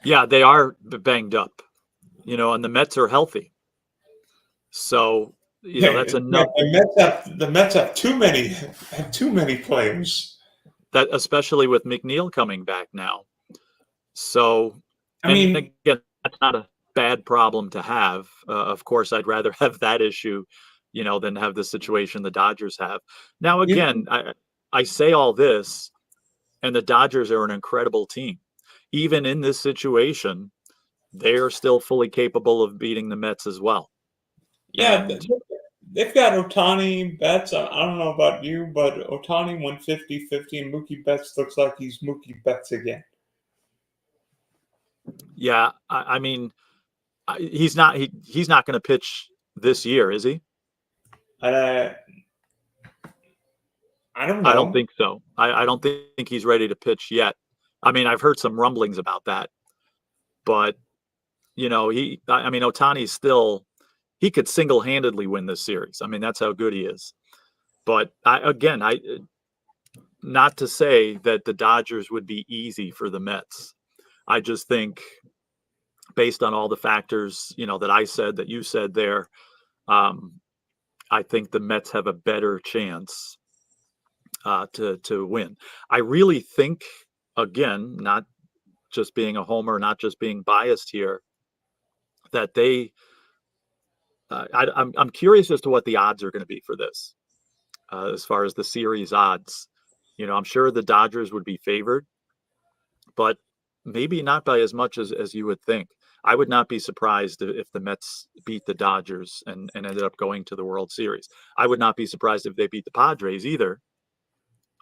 Speaker 2: Yeah, they are banged up, and the Mets are healthy. So that's enough.
Speaker 1: The Mets have too many players.
Speaker 2: That, especially with McNeil coming back now. So,
Speaker 1: I mean,
Speaker 2: again, that's not a bad problem to have. Of course, I'd rather have that issue, than have the situation the Dodgers have. Now, again, I say all this, and the Dodgers are an incredible team. Even in this situation, they are still fully capable of beating the Mets as well.
Speaker 1: Yeah,
Speaker 2: And
Speaker 1: they've got Ohtani, Betts. I don't know about you, but Ohtani won 50-50, and Mookie Betts looks like he's Mookie Betts again.
Speaker 2: yeah, I mean, he's not going to pitch this year, is he?
Speaker 1: I don't know.
Speaker 2: I don't think so. I don't think he's ready to pitch yet. I mean, I've heard some rumblings about that, but Ohtani's still, he could single-handedly win this series. I mean, that's how good he is. But not to say that the Dodgers would be easy for the Mets. I just think, based on all the factors, that I said, that you said there, I think the Mets have a better chance to win. I really think, again, not just being a homer, not just being biased here, that they I'm curious as to what the odds are going to be for this, as far as the series odds. I'm sure the Dodgers would be favored, but maybe not by as much as you would think. I would not be surprised if the Mets beat the Dodgers and ended up going to the World Series. I would not be surprised if they beat the Padres either.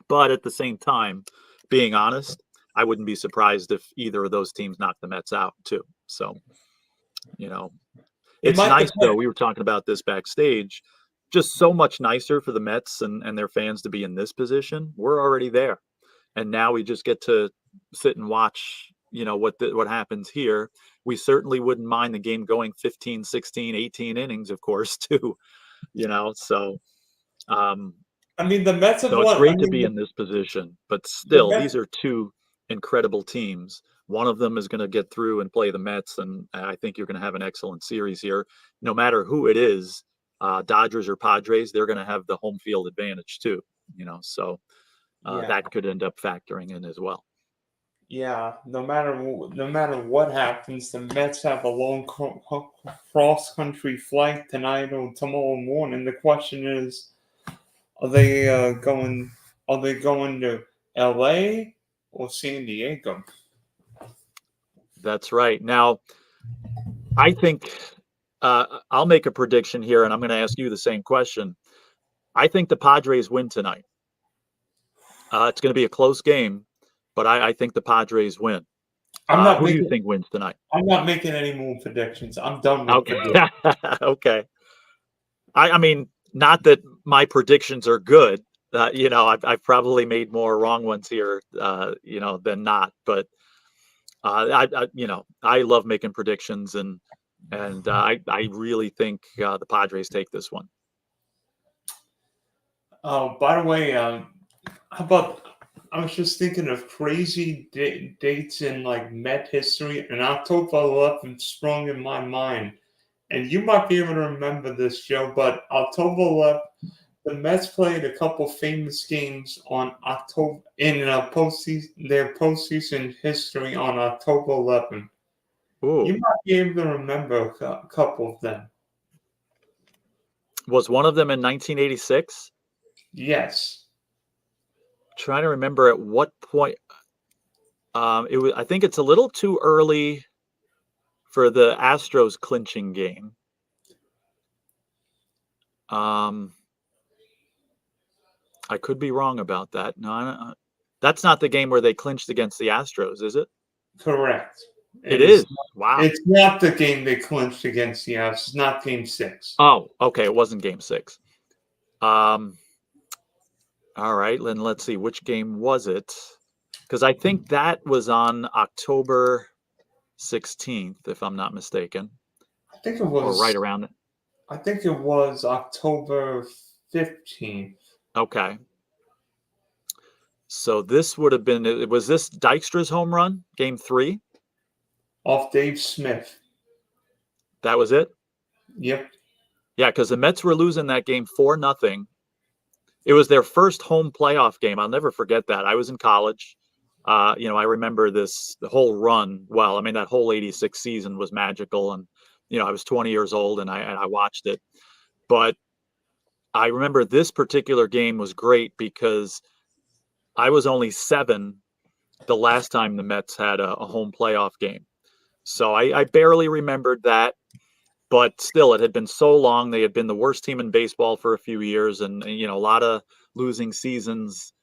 Speaker 2: But at the same time, being honest, I wouldn't be surprised if either of those teams knocked the Mets out too. So, you know,
Speaker 1: It
Speaker 2: it's
Speaker 1: might
Speaker 2: nice though.
Speaker 1: depend.
Speaker 2: We were talking about this backstage. Just so much nicer for the Mets and their fans to be in this position. We're already there. And now we just get to sit and watch, what happens here. We certainly wouldn't mind the game going 15, 16, 18 innings, of course, too, so um
Speaker 1: I mean, the Mets have
Speaker 2: so it's
Speaker 1: won. I
Speaker 2: great to
Speaker 1: mean,
Speaker 2: be in this position, but
Speaker 1: the
Speaker 2: still,
Speaker 1: Mets.
Speaker 2: these are two incredible teams. One of them is going to get through and play the Mets, and I think you're going to have an excellent series here. No matter who it is, Dodgers or Padres, they're going to have the home field advantage too. So
Speaker 1: Yeah,
Speaker 2: that could end up factoring in as well.
Speaker 1: yeah. No matter what happens, the Mets have a long cross country flight tonight or tomorrow morning. The question is, are they going? Are they going to L.A. or San Diego?
Speaker 2: That's right. Now, I think I'll make a prediction here, and I'm going to ask you the same question. I think the Padres win tonight. It's going to be a close game, but I think the Padres win.
Speaker 1: I'm not
Speaker 2: Who do you
Speaker 1: making.
Speaker 2: think wins tonight?
Speaker 1: I'm not making any more predictions. I'm done with
Speaker 2: Okay.
Speaker 1: predictions.
Speaker 2: Okay. I mean, not that my predictions are good. I've probably made more wrong ones here, than not. But I love making predictions, and I really think the Padres take this one.
Speaker 1: Oh, by the way, how about? I was just thinking of crazy dates in like Met history, and October 11th sprung in my mind. And you might be able to remember this, Joe, but October 11th, the Mets played a couple famous games on October in their postseason history on October 11th. You
Speaker 2: Ooh,
Speaker 1: might be able to remember a couple of them.
Speaker 2: was one of them in 1986?
Speaker 1: Yes,
Speaker 2: Trying to remember at what point. It was. I think it's a little too early for the Astros clinching game. Um, I could be wrong about that. No, that's not the game where they clinched against the Astros, is it?
Speaker 1: correct.
Speaker 2: It
Speaker 1: It is.
Speaker 2: is. Wow.
Speaker 1: It's not the game they clinched against the Avs. It's not Game 6.
Speaker 2: Oh, okay. It wasn't game 6. Um, all right. Then let's see. Which game was it? Because I think that was on October 16th, if I'm not mistaken,
Speaker 1: I think it
Speaker 2: or right
Speaker 1: was.
Speaker 2: around it.
Speaker 1: I think it was October 15th.
Speaker 2: Okay. So this would have been, was this Dykstra's home run, game 3?
Speaker 1: Off Dave Smith.
Speaker 2: That was it?
Speaker 1: Yep.
Speaker 2: Yeah, because the Mets were losing that game 4-0. It was their first home playoff game. I'll never forget that. I was in college. I remember the whole run. Well, I mean, that whole 86 season was magical. And, I was 20 years old and I watched it. But I remember this particular game was great because I was only 7 the last time the Mets had a home playoff game. So I barely remembered that. But still, it had been so long. They had been the worst team in baseball for a few years, and a lot of losing seasons,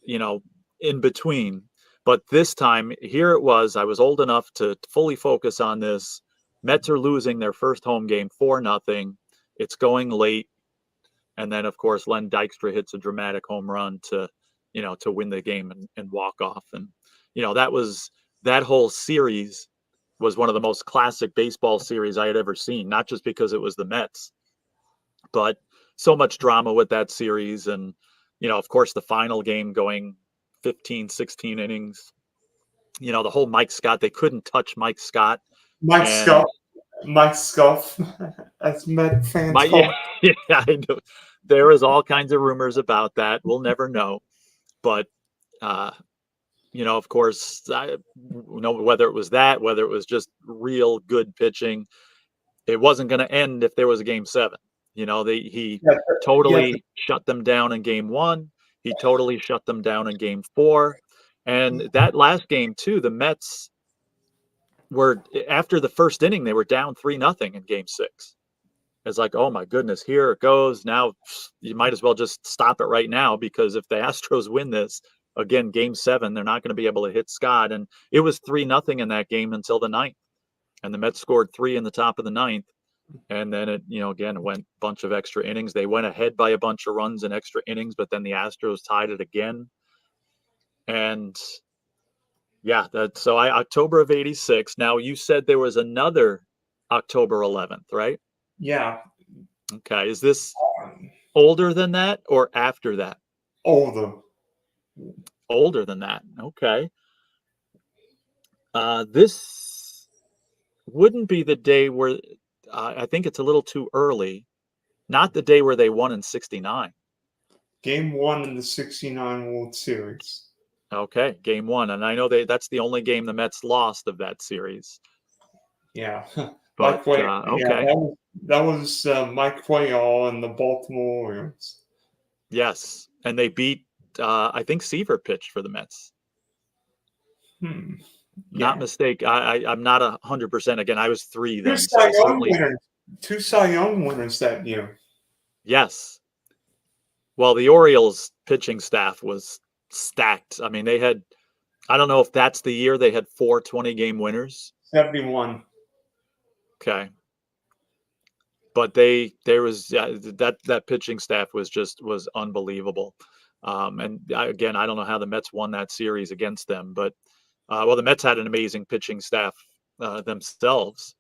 Speaker 2: in between. But this time, here it was. I was old enough to fully focus on this. Mets are losing their first home game 4-0. It's going late, and then of course Len Dykstra hits a dramatic home run to win the game and walk off. And that whole series was one of the most classic baseball series I had ever seen, not just because it was the Mets, but so much drama with that series. And, of course, the final game going 15, 16 innings, the whole Mike Scott, they couldn't touch Mike Scott.
Speaker 1: Mike
Speaker 2: And
Speaker 1: Scuff. Mike Scuff, as Met fans call him.
Speaker 2: yeah, I know. There is all kinds of rumors about that. We'll never know. But, of course, whether it was that, whether it was just real good pitching, it wasn't going to end if there was a game 7. He
Speaker 1: Yeah, yeah,
Speaker 2: totally shut them down in game 1. He totally shut them down in game 4. And that last game too, the Mets were, after the first inning, they were down 3-0 in game 6. It's like, oh my goodness, here it goes. Now you might as well just stop it right now, because if the Astros win this again, game 7, they're not going to be able to hit Scott. And it was 3-0 in that game until the ninth. And the Mets scored 3 in the top of the ninth. And then again, it went a bunch of extra innings. They went ahead by a bunch of runs in extra innings, but then the Astros tied it again. And yeah, so October of 86. Now you said there was another October 11th, right?
Speaker 1: yeah.
Speaker 2: Okay. Is this older than that or after that?
Speaker 1: Older.
Speaker 2: Older than that. Okay. This wouldn't be the day where I think it's a little too early. Not the day where they won in 69.
Speaker 1: Game 1 in the 69 World Series.
Speaker 2: Okay, game 1. And I know that's the only game the Mets lost of that series.
Speaker 1: Yeah.
Speaker 2: But,
Speaker 1: Mike
Speaker 2: okay.
Speaker 1: Yeah, that was Mike Cuellar and the Baltimore Orioles.
Speaker 2: Yes. And they beat, I think Seaver pitched for the Mets. Not mistake. I'm not 100%. Again, I was 3 then.
Speaker 1: Two Cy Young winners that year.
Speaker 2: Yes. Well, the Orioles pitching staff was stacked. I mean, they had, I don't know if that's the year they had 4 20-game winners.
Speaker 1: 71.
Speaker 2: Okay. But there was that pitching staff was unbelievable. And again, I don't know how the Mets won that series against them, but the Mets had an amazing pitching staff themselves,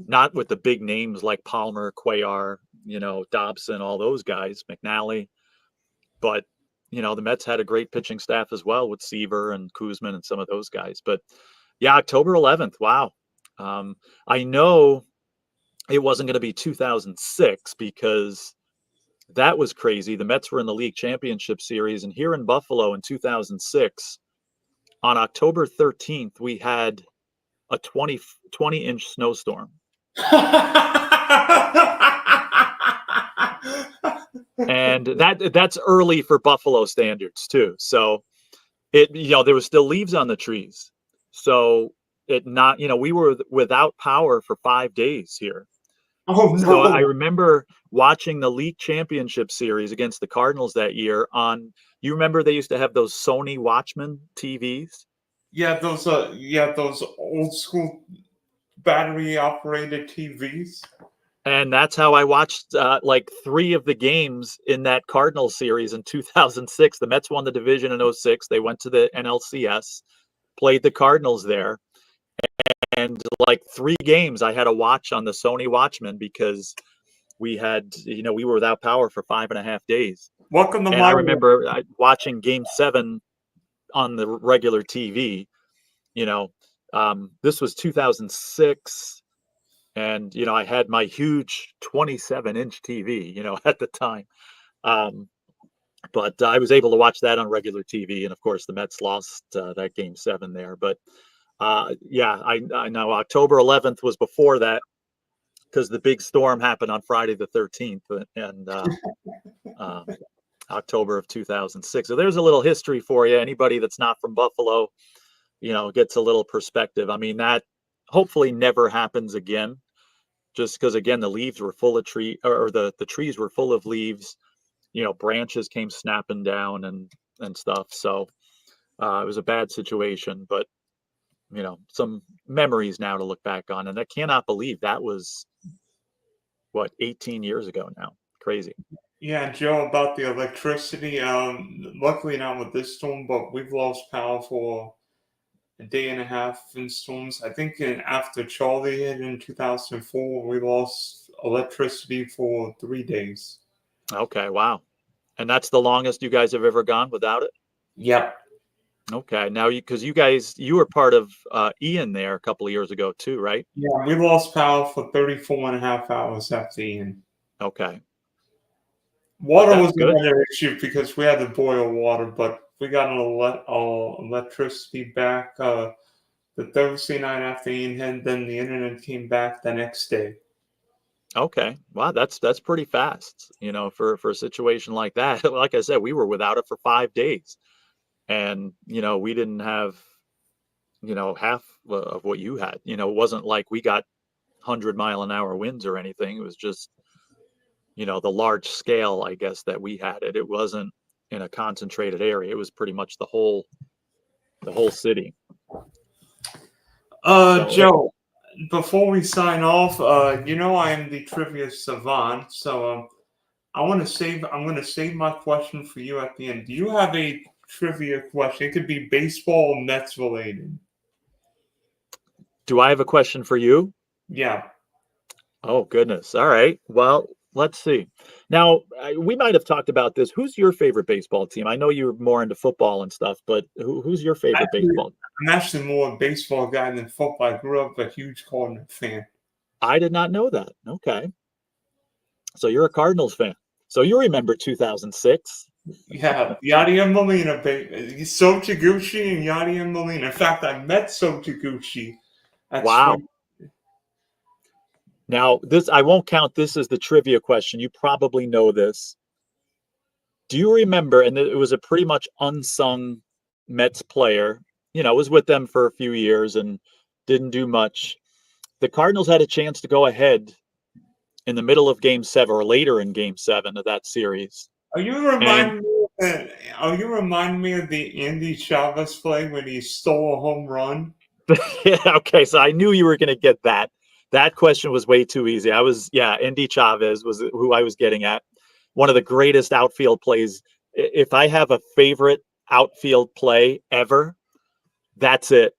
Speaker 2: not with the big names like Palmer, Cuellar, Dobson, all those guys, McNally, but the Mets had a great pitching staff as well with Seaver and Kuzman and some of those guys. But yeah, October 11th. Wow. I know it wasn't going to be 2006 because that was crazy. The Mets were in the league championship series, and here in Buffalo in 2006, on October 13th, we had a 20-inch snowstorm. And that's early for Buffalo standards too. So there was still leaves on the trees. So we were without power for 5 days here.
Speaker 1: Oh no.
Speaker 2: So I remember watching the league championship series against the Cardinals that year you remember they used to have those Sony Watchman TVs?
Speaker 1: Yeah, those old school battery operated TVs.
Speaker 2: And that's how I watched like 3 of the games in that Cardinals series in 2006. The Mets won the division in 2006. They went to the NLCS, played the Cardinals there. And like 3 games I had to watch on the Sony Watchman because we had, we were without power for 5.5 days.
Speaker 1: Welcome to
Speaker 2: I remember watching game 7 on the regular TV. This was 2006. And, I had my huge 27-inch TV, at the time. But I was able to watch that on regular TV. And, of course, the Mets lost that game 7 there. But, I know October 11th was before that because the big storm happened on Friday the 13th and October of 2006. So there's a little history for you. Anybody that's not from Buffalo, gets a little perspective. I mean, that hopefully never happens again. Just because, again, the leaves were full of the trees were full of leaves, branches came snapping down and stuff. So it was a bad situation, but, some memories now to look back on. And I cannot believe that was, 18 years ago now. Crazy.
Speaker 1: Yeah, Joe, about the electricity, luckily not with this storm, but we've lost power for a day and a half in storms. I think after Charlie hit in 2004, we lost electricity for 3 days.
Speaker 2: Okay, wow. And that's the longest you guys have ever gone without it?
Speaker 1: Yep.
Speaker 2: Okay, now because you were part of Ian there a couple of years ago too, right?
Speaker 1: Yeah, we lost power for 34.5 hours after Ian.
Speaker 2: Okay.
Speaker 1: Water was another issue because we had to boil water, but we got electricity back the Thursday night after Ian hit, then the internet came back the next day.
Speaker 2: Okay. Wow, that's pretty fast, for a situation like that. Like I said, we were without it for 5 days, and we didn't have half of what you had. It wasn't like we got 100-mile-an-hour winds or anything. It was just the large scale, I guess, that we had it. It wasn't in a concentrated area. It was pretty much the whole city. So
Speaker 1: Joe, before we sign off, I am the trivia savant, so I'm going to save my question for you at the end. Do you have a trivia question? It could be baseball or Mets related.
Speaker 2: do I have a question for you?
Speaker 1: Yeah.
Speaker 2: Oh, goodness. All right. Well, let's see. Now, we might have talked about this. Who's your favorite baseball team? I know you're more into football and stuff, but who's your favorite
Speaker 1: Actually,
Speaker 2: baseball?
Speaker 1: I'm actually more a baseball guy than football. I grew up a huge Cardinals fan.
Speaker 2: I did not know that. Okay. So you're a Cardinals fan. So you remember 2006?
Speaker 1: Yeah, Yadier Molina, baby. So Taguchi and Yadier Molina. In fact, I met So Taguchi at
Speaker 2: Wow.
Speaker 1: spring.
Speaker 2: Now, this I won't count this as the trivia question. You probably know this. Do you remember, and it was a pretty much unsung Mets player, was with them for a few years and didn't do much. The Cardinals had a chance to go ahead in the middle of game 7 or later in game 7 of that series.
Speaker 1: Are you
Speaker 2: And
Speaker 1: reminding me? Are you reminding me of the Andy Chavez play when he stole a home run?
Speaker 2: yeah, okay, so I knew you were going to get that. That question was way too easy. Andy Chavez was who I was getting at. One of the greatest outfield plays. If I have a favorite outfield play ever, that's it.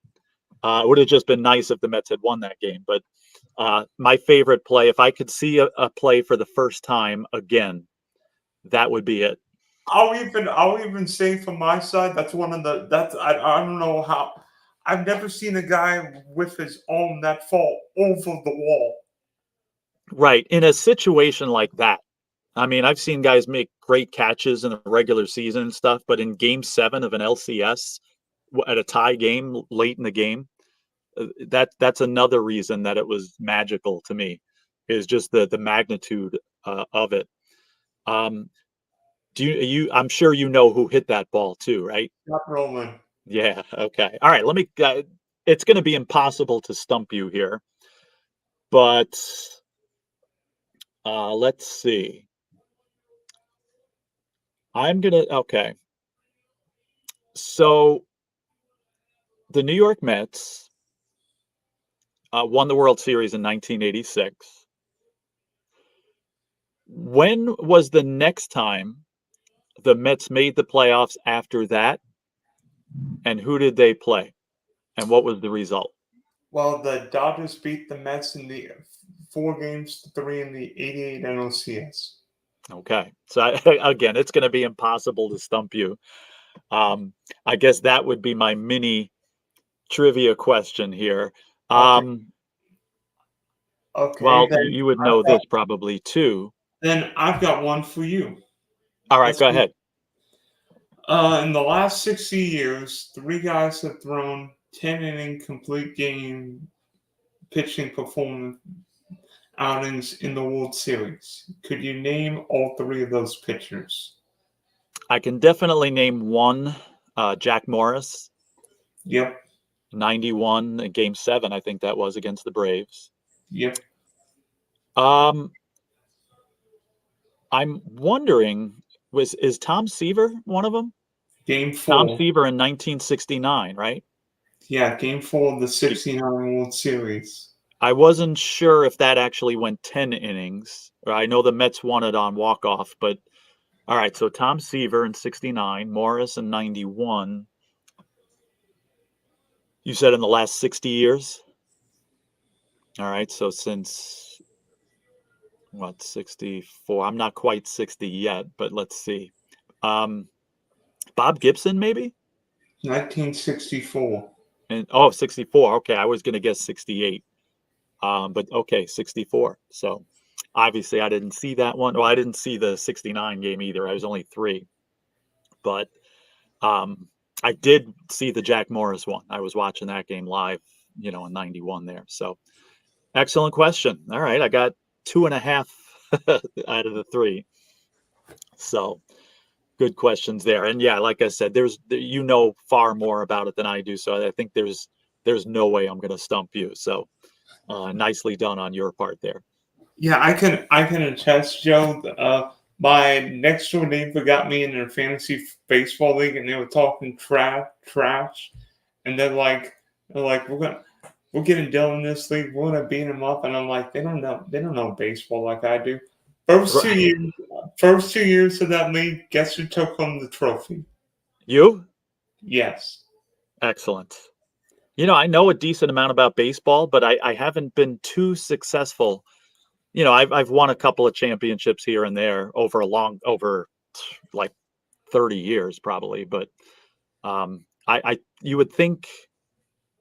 Speaker 2: It would have just been nice if the Mets had won that game. But my favorite play, if I could see a play for the first time again, that would be it.
Speaker 1: I'll even say from my side, that's one of the that's I don't know how I've never seen a guy with his arm that fall over the wall.
Speaker 2: Right. In a situation like that, I mean, I've seen guys make great catches in the regular season and stuff, but in game 7 of an LCS at a tie game late in the game, that's another reason that it was magical to me, is just the magnitude of it. Um, do you I'm sure you know who hit that ball too, right?
Speaker 1: Not rolling.
Speaker 2: Yeah, okay. All right, let me it's going to be impossible to stump you here, but let's see. Okay. So the New York Mets won the World Series in 1986. When was the next time the Mets made the playoffs after that, and who did they play, and what was the result?
Speaker 1: Well, the Dodgers beat the Mets in the 4 games to 3 in the '88 NLCS.
Speaker 2: Okay, so again, it's going to be impossible to stump you. Um, I guess that would be my mini trivia question here.
Speaker 1: Okay,
Speaker 2: Um,
Speaker 1: okay.
Speaker 2: well, you would know this probably too.
Speaker 1: Then I've got one for you.
Speaker 2: All right,
Speaker 1: Let's
Speaker 2: go
Speaker 1: be
Speaker 2: ahead.
Speaker 1: In the last 60 years, 3 guys have thrown 10 inning complete game pitching performance outings in the World Series. Could you name all 3 of those pitchers?
Speaker 2: I can definitely name one, Jack Morris,
Speaker 1: Yep,
Speaker 2: 91 in Game 7, I think that was against the Braves.
Speaker 1: yep.
Speaker 2: Um, I'm wondering, is Tom Seaver one of them?
Speaker 1: Game
Speaker 2: Tom
Speaker 1: 4.
Speaker 2: Seaver in 1969, right?
Speaker 1: Yeah, Game 4 of the '69 World Series.
Speaker 2: I wasn't sure if that actually went 10 innings. I know the Mets won it on walk-off, but all right, so Tom Seaver in 69, Morris in 91. You said in the last 60 years? All right, so since what, 64? I'm not quite 60 yet, but let's see. Um, Bob Gibson, maybe?
Speaker 1: 1964.
Speaker 2: And 64. Okay, I was going to guess 68. But okay, 64. So obviously I didn't see that one. Well, I didn't see the 69 game either. I was only 3. But I did see the Jack Morris one. I was watching that game live, in 91 there. So excellent question. All right, I got 2.5 out of the 3. So good questions there. And yeah, like I said, you know far more about it than I do. So I think there's no way I'm going to stump you. So nicely done on your part there.
Speaker 1: Yeah, I can attest, Joe. My next door neighbor got me in their fantasy baseball league, and they were talking trash, and they're like we're getting Dylan this league. We're gonna beat him up, and I'm like, they don't know baseball like I do. First two
Speaker 2: Right.
Speaker 1: years, first 2 years of that league, guess who took home the trophy?
Speaker 2: You?
Speaker 1: Yes.
Speaker 2: Excellent. I know a decent amount about baseball, but I haven't been too successful. I've won a couple of championships here and there over like 30 years probably, but you would think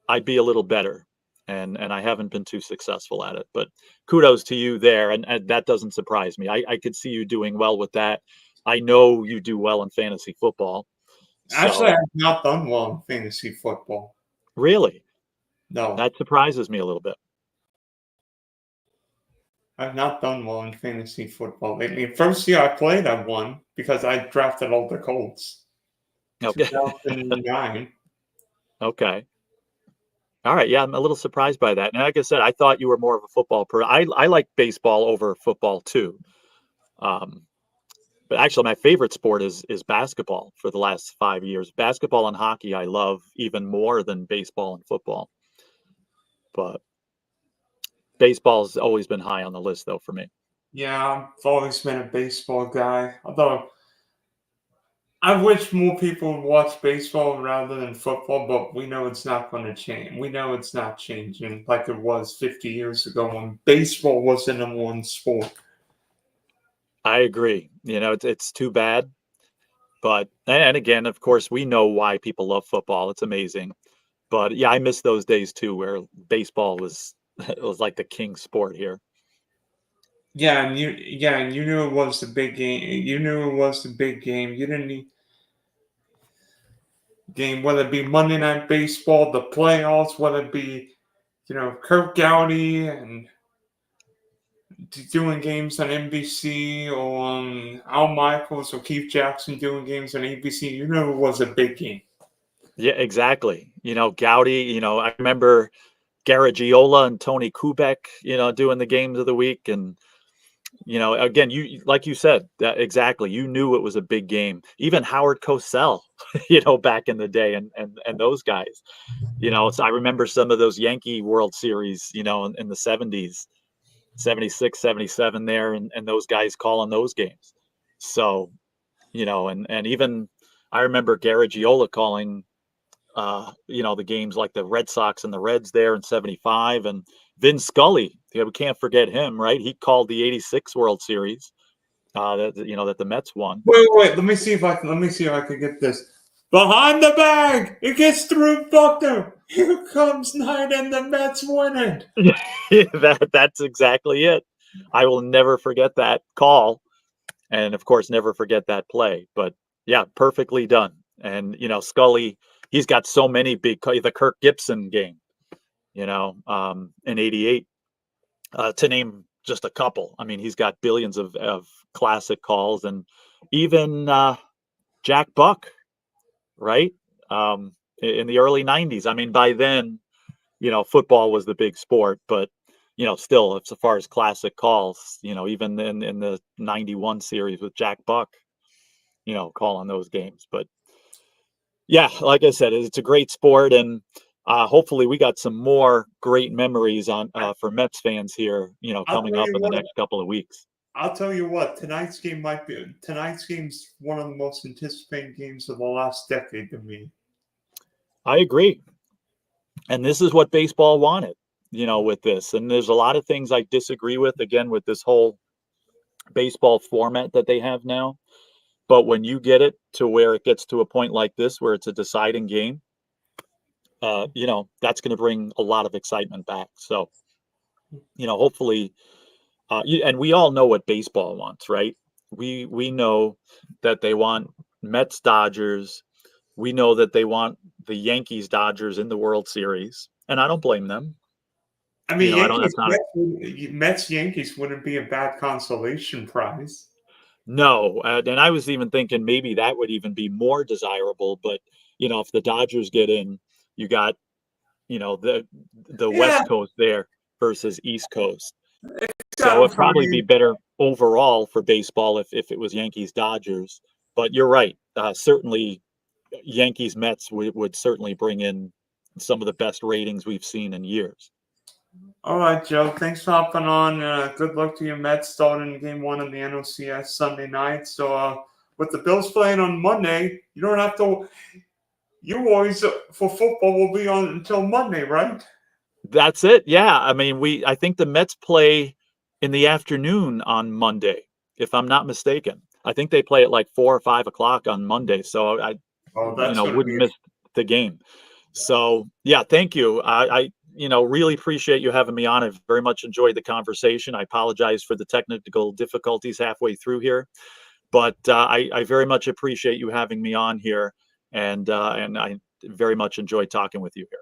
Speaker 2: I'd be a little better, and I haven't been too successful at it. But kudos to you there, and that doesn't surprise me. I could see you doing well with that. I know you do well in fantasy football.
Speaker 1: Actually,
Speaker 2: So
Speaker 1: I've not done well in fantasy football.
Speaker 2: really,
Speaker 1: No,
Speaker 2: that surprises me a little bit.
Speaker 1: I've not done well in fantasy football lately. First year I played, I won because I drafted all the Colts.
Speaker 2: Okay.
Speaker 1: 2009.
Speaker 2: Okay. All right. Yeah, I'm a little surprised by that. And like I said, I thought you were more of a football person. I like baseball over football too. Um, but actually, my favorite sport is basketball for the last 5 years. Basketball and hockey I love even more than baseball and football. But baseball's always been high on the list though for me.
Speaker 1: Yeah, I've always been a baseball guy. Although I wish more people would watch baseball rather than football, but we know it's not going to change. We know it's not changing like it was 50 years ago when baseball was the number one sport.
Speaker 2: I agree. It's too bad. But and again, of course, we know why people love football. It's amazing. But yeah, I miss those days too where baseball was it was like the king sport here.
Speaker 1: Yeah, and you knew it was the big game. You knew it was the big game. You didn't need game, whether it be Monday Night Baseball, the playoffs, whether it be, Kirk Gowdy and doing games on NBC or Al Michaels or Keith Jackson doing games on ABC. You know it was a big game.
Speaker 2: Yeah, exactly. Gowdy, I remember Garagiola and Tony Kubek, doing the games of the week. And, again, like you said, that exactly. You knew it was a big game. Even Howard Cosell, back in the day and those guys, so I remember some of those Yankee World Series, in the 70s, 76, 77 there, and those guys calling those games. So, and even I remember Garagiola calling the games like the Red Sox and the Reds there in 75, and Vin Scully. Yeah, we can't forget him, right? He called the 86 World Series that the Mets won.
Speaker 1: Wait. Let me see if I can get this. Behind the bag, it gets through Buckner. Here comes Knight, and the Mets win it.
Speaker 2: That's exactly it. I will never forget that call, and of course never forget that play. But yeah, perfectly done. And Scully, he's got so many the Kirk Gibson game, in '88, to name just a couple. I mean, he's got billions of classic calls, and even Jack Buck, right? In the early '90s. I mean, by then, football was the big sport, but still, as far as classic calls, even in the '91 series with Jack Buck, calling those games. But yeah, like I said, it's a great sport, and hopefully we got some more great memories on for Mets fans here,
Speaker 1: I'll
Speaker 2: coming
Speaker 1: tell
Speaker 2: up
Speaker 1: you
Speaker 2: in the
Speaker 1: what.
Speaker 2: next couple of weeks.
Speaker 1: I'll tell you what. Tonight's game's one of the most anticipated games of the last decade to me.
Speaker 2: I agree. And this is what baseball wanted, with this. And there's a lot of things I disagree with, again, with this whole baseball format that they have now. But when you get it to where it gets to a point like this, where it's a deciding game, that's going to bring a lot of excitement back. So, hopefully, and we all know what baseball wants, right? We know that they want Mets Dodgers. We know that they want the Yankees Dodgers in the World Series, and I don't blame them.
Speaker 1: I mean,
Speaker 2: I don't. That's not a
Speaker 1: Mets Yankees wouldn't be a bad consolation prize.
Speaker 2: no. And I was even thinking maybe that would even be more desirable. But if the Dodgers get in, you got the
Speaker 1: Yeah,
Speaker 2: West Coast there versus East Coast. So
Speaker 1: except
Speaker 2: it'd
Speaker 1: for
Speaker 2: probably be better overall for baseball if it was Yankees Dodgers. But you're right. Certainly, Yankees Mets would certainly bring in some of the best ratings we've seen in years.
Speaker 1: all right, Joe. Thanks for hopping on. Good luck to your Mets starting Game 1 of the NLCS Sunday night. So, with the Bills playing on Monday, you don't have to. You always for football will be on until Monday, right?
Speaker 2: That's it. Yeah. I mean, I think the Mets play in the afternoon on Monday, if I'm not mistaken. I think they play at like 4 or 5 o'clock on Monday. So I,
Speaker 1: Oh, that's going to
Speaker 2: wouldn't
Speaker 1: be.
Speaker 2: miss the game. So yeah, thank you. I really appreciate you having me on. I've very much enjoyed the conversation. I apologize for the technical difficulties halfway through here, but I very much appreciate you having me on here, and I very much enjoyed talking with you here.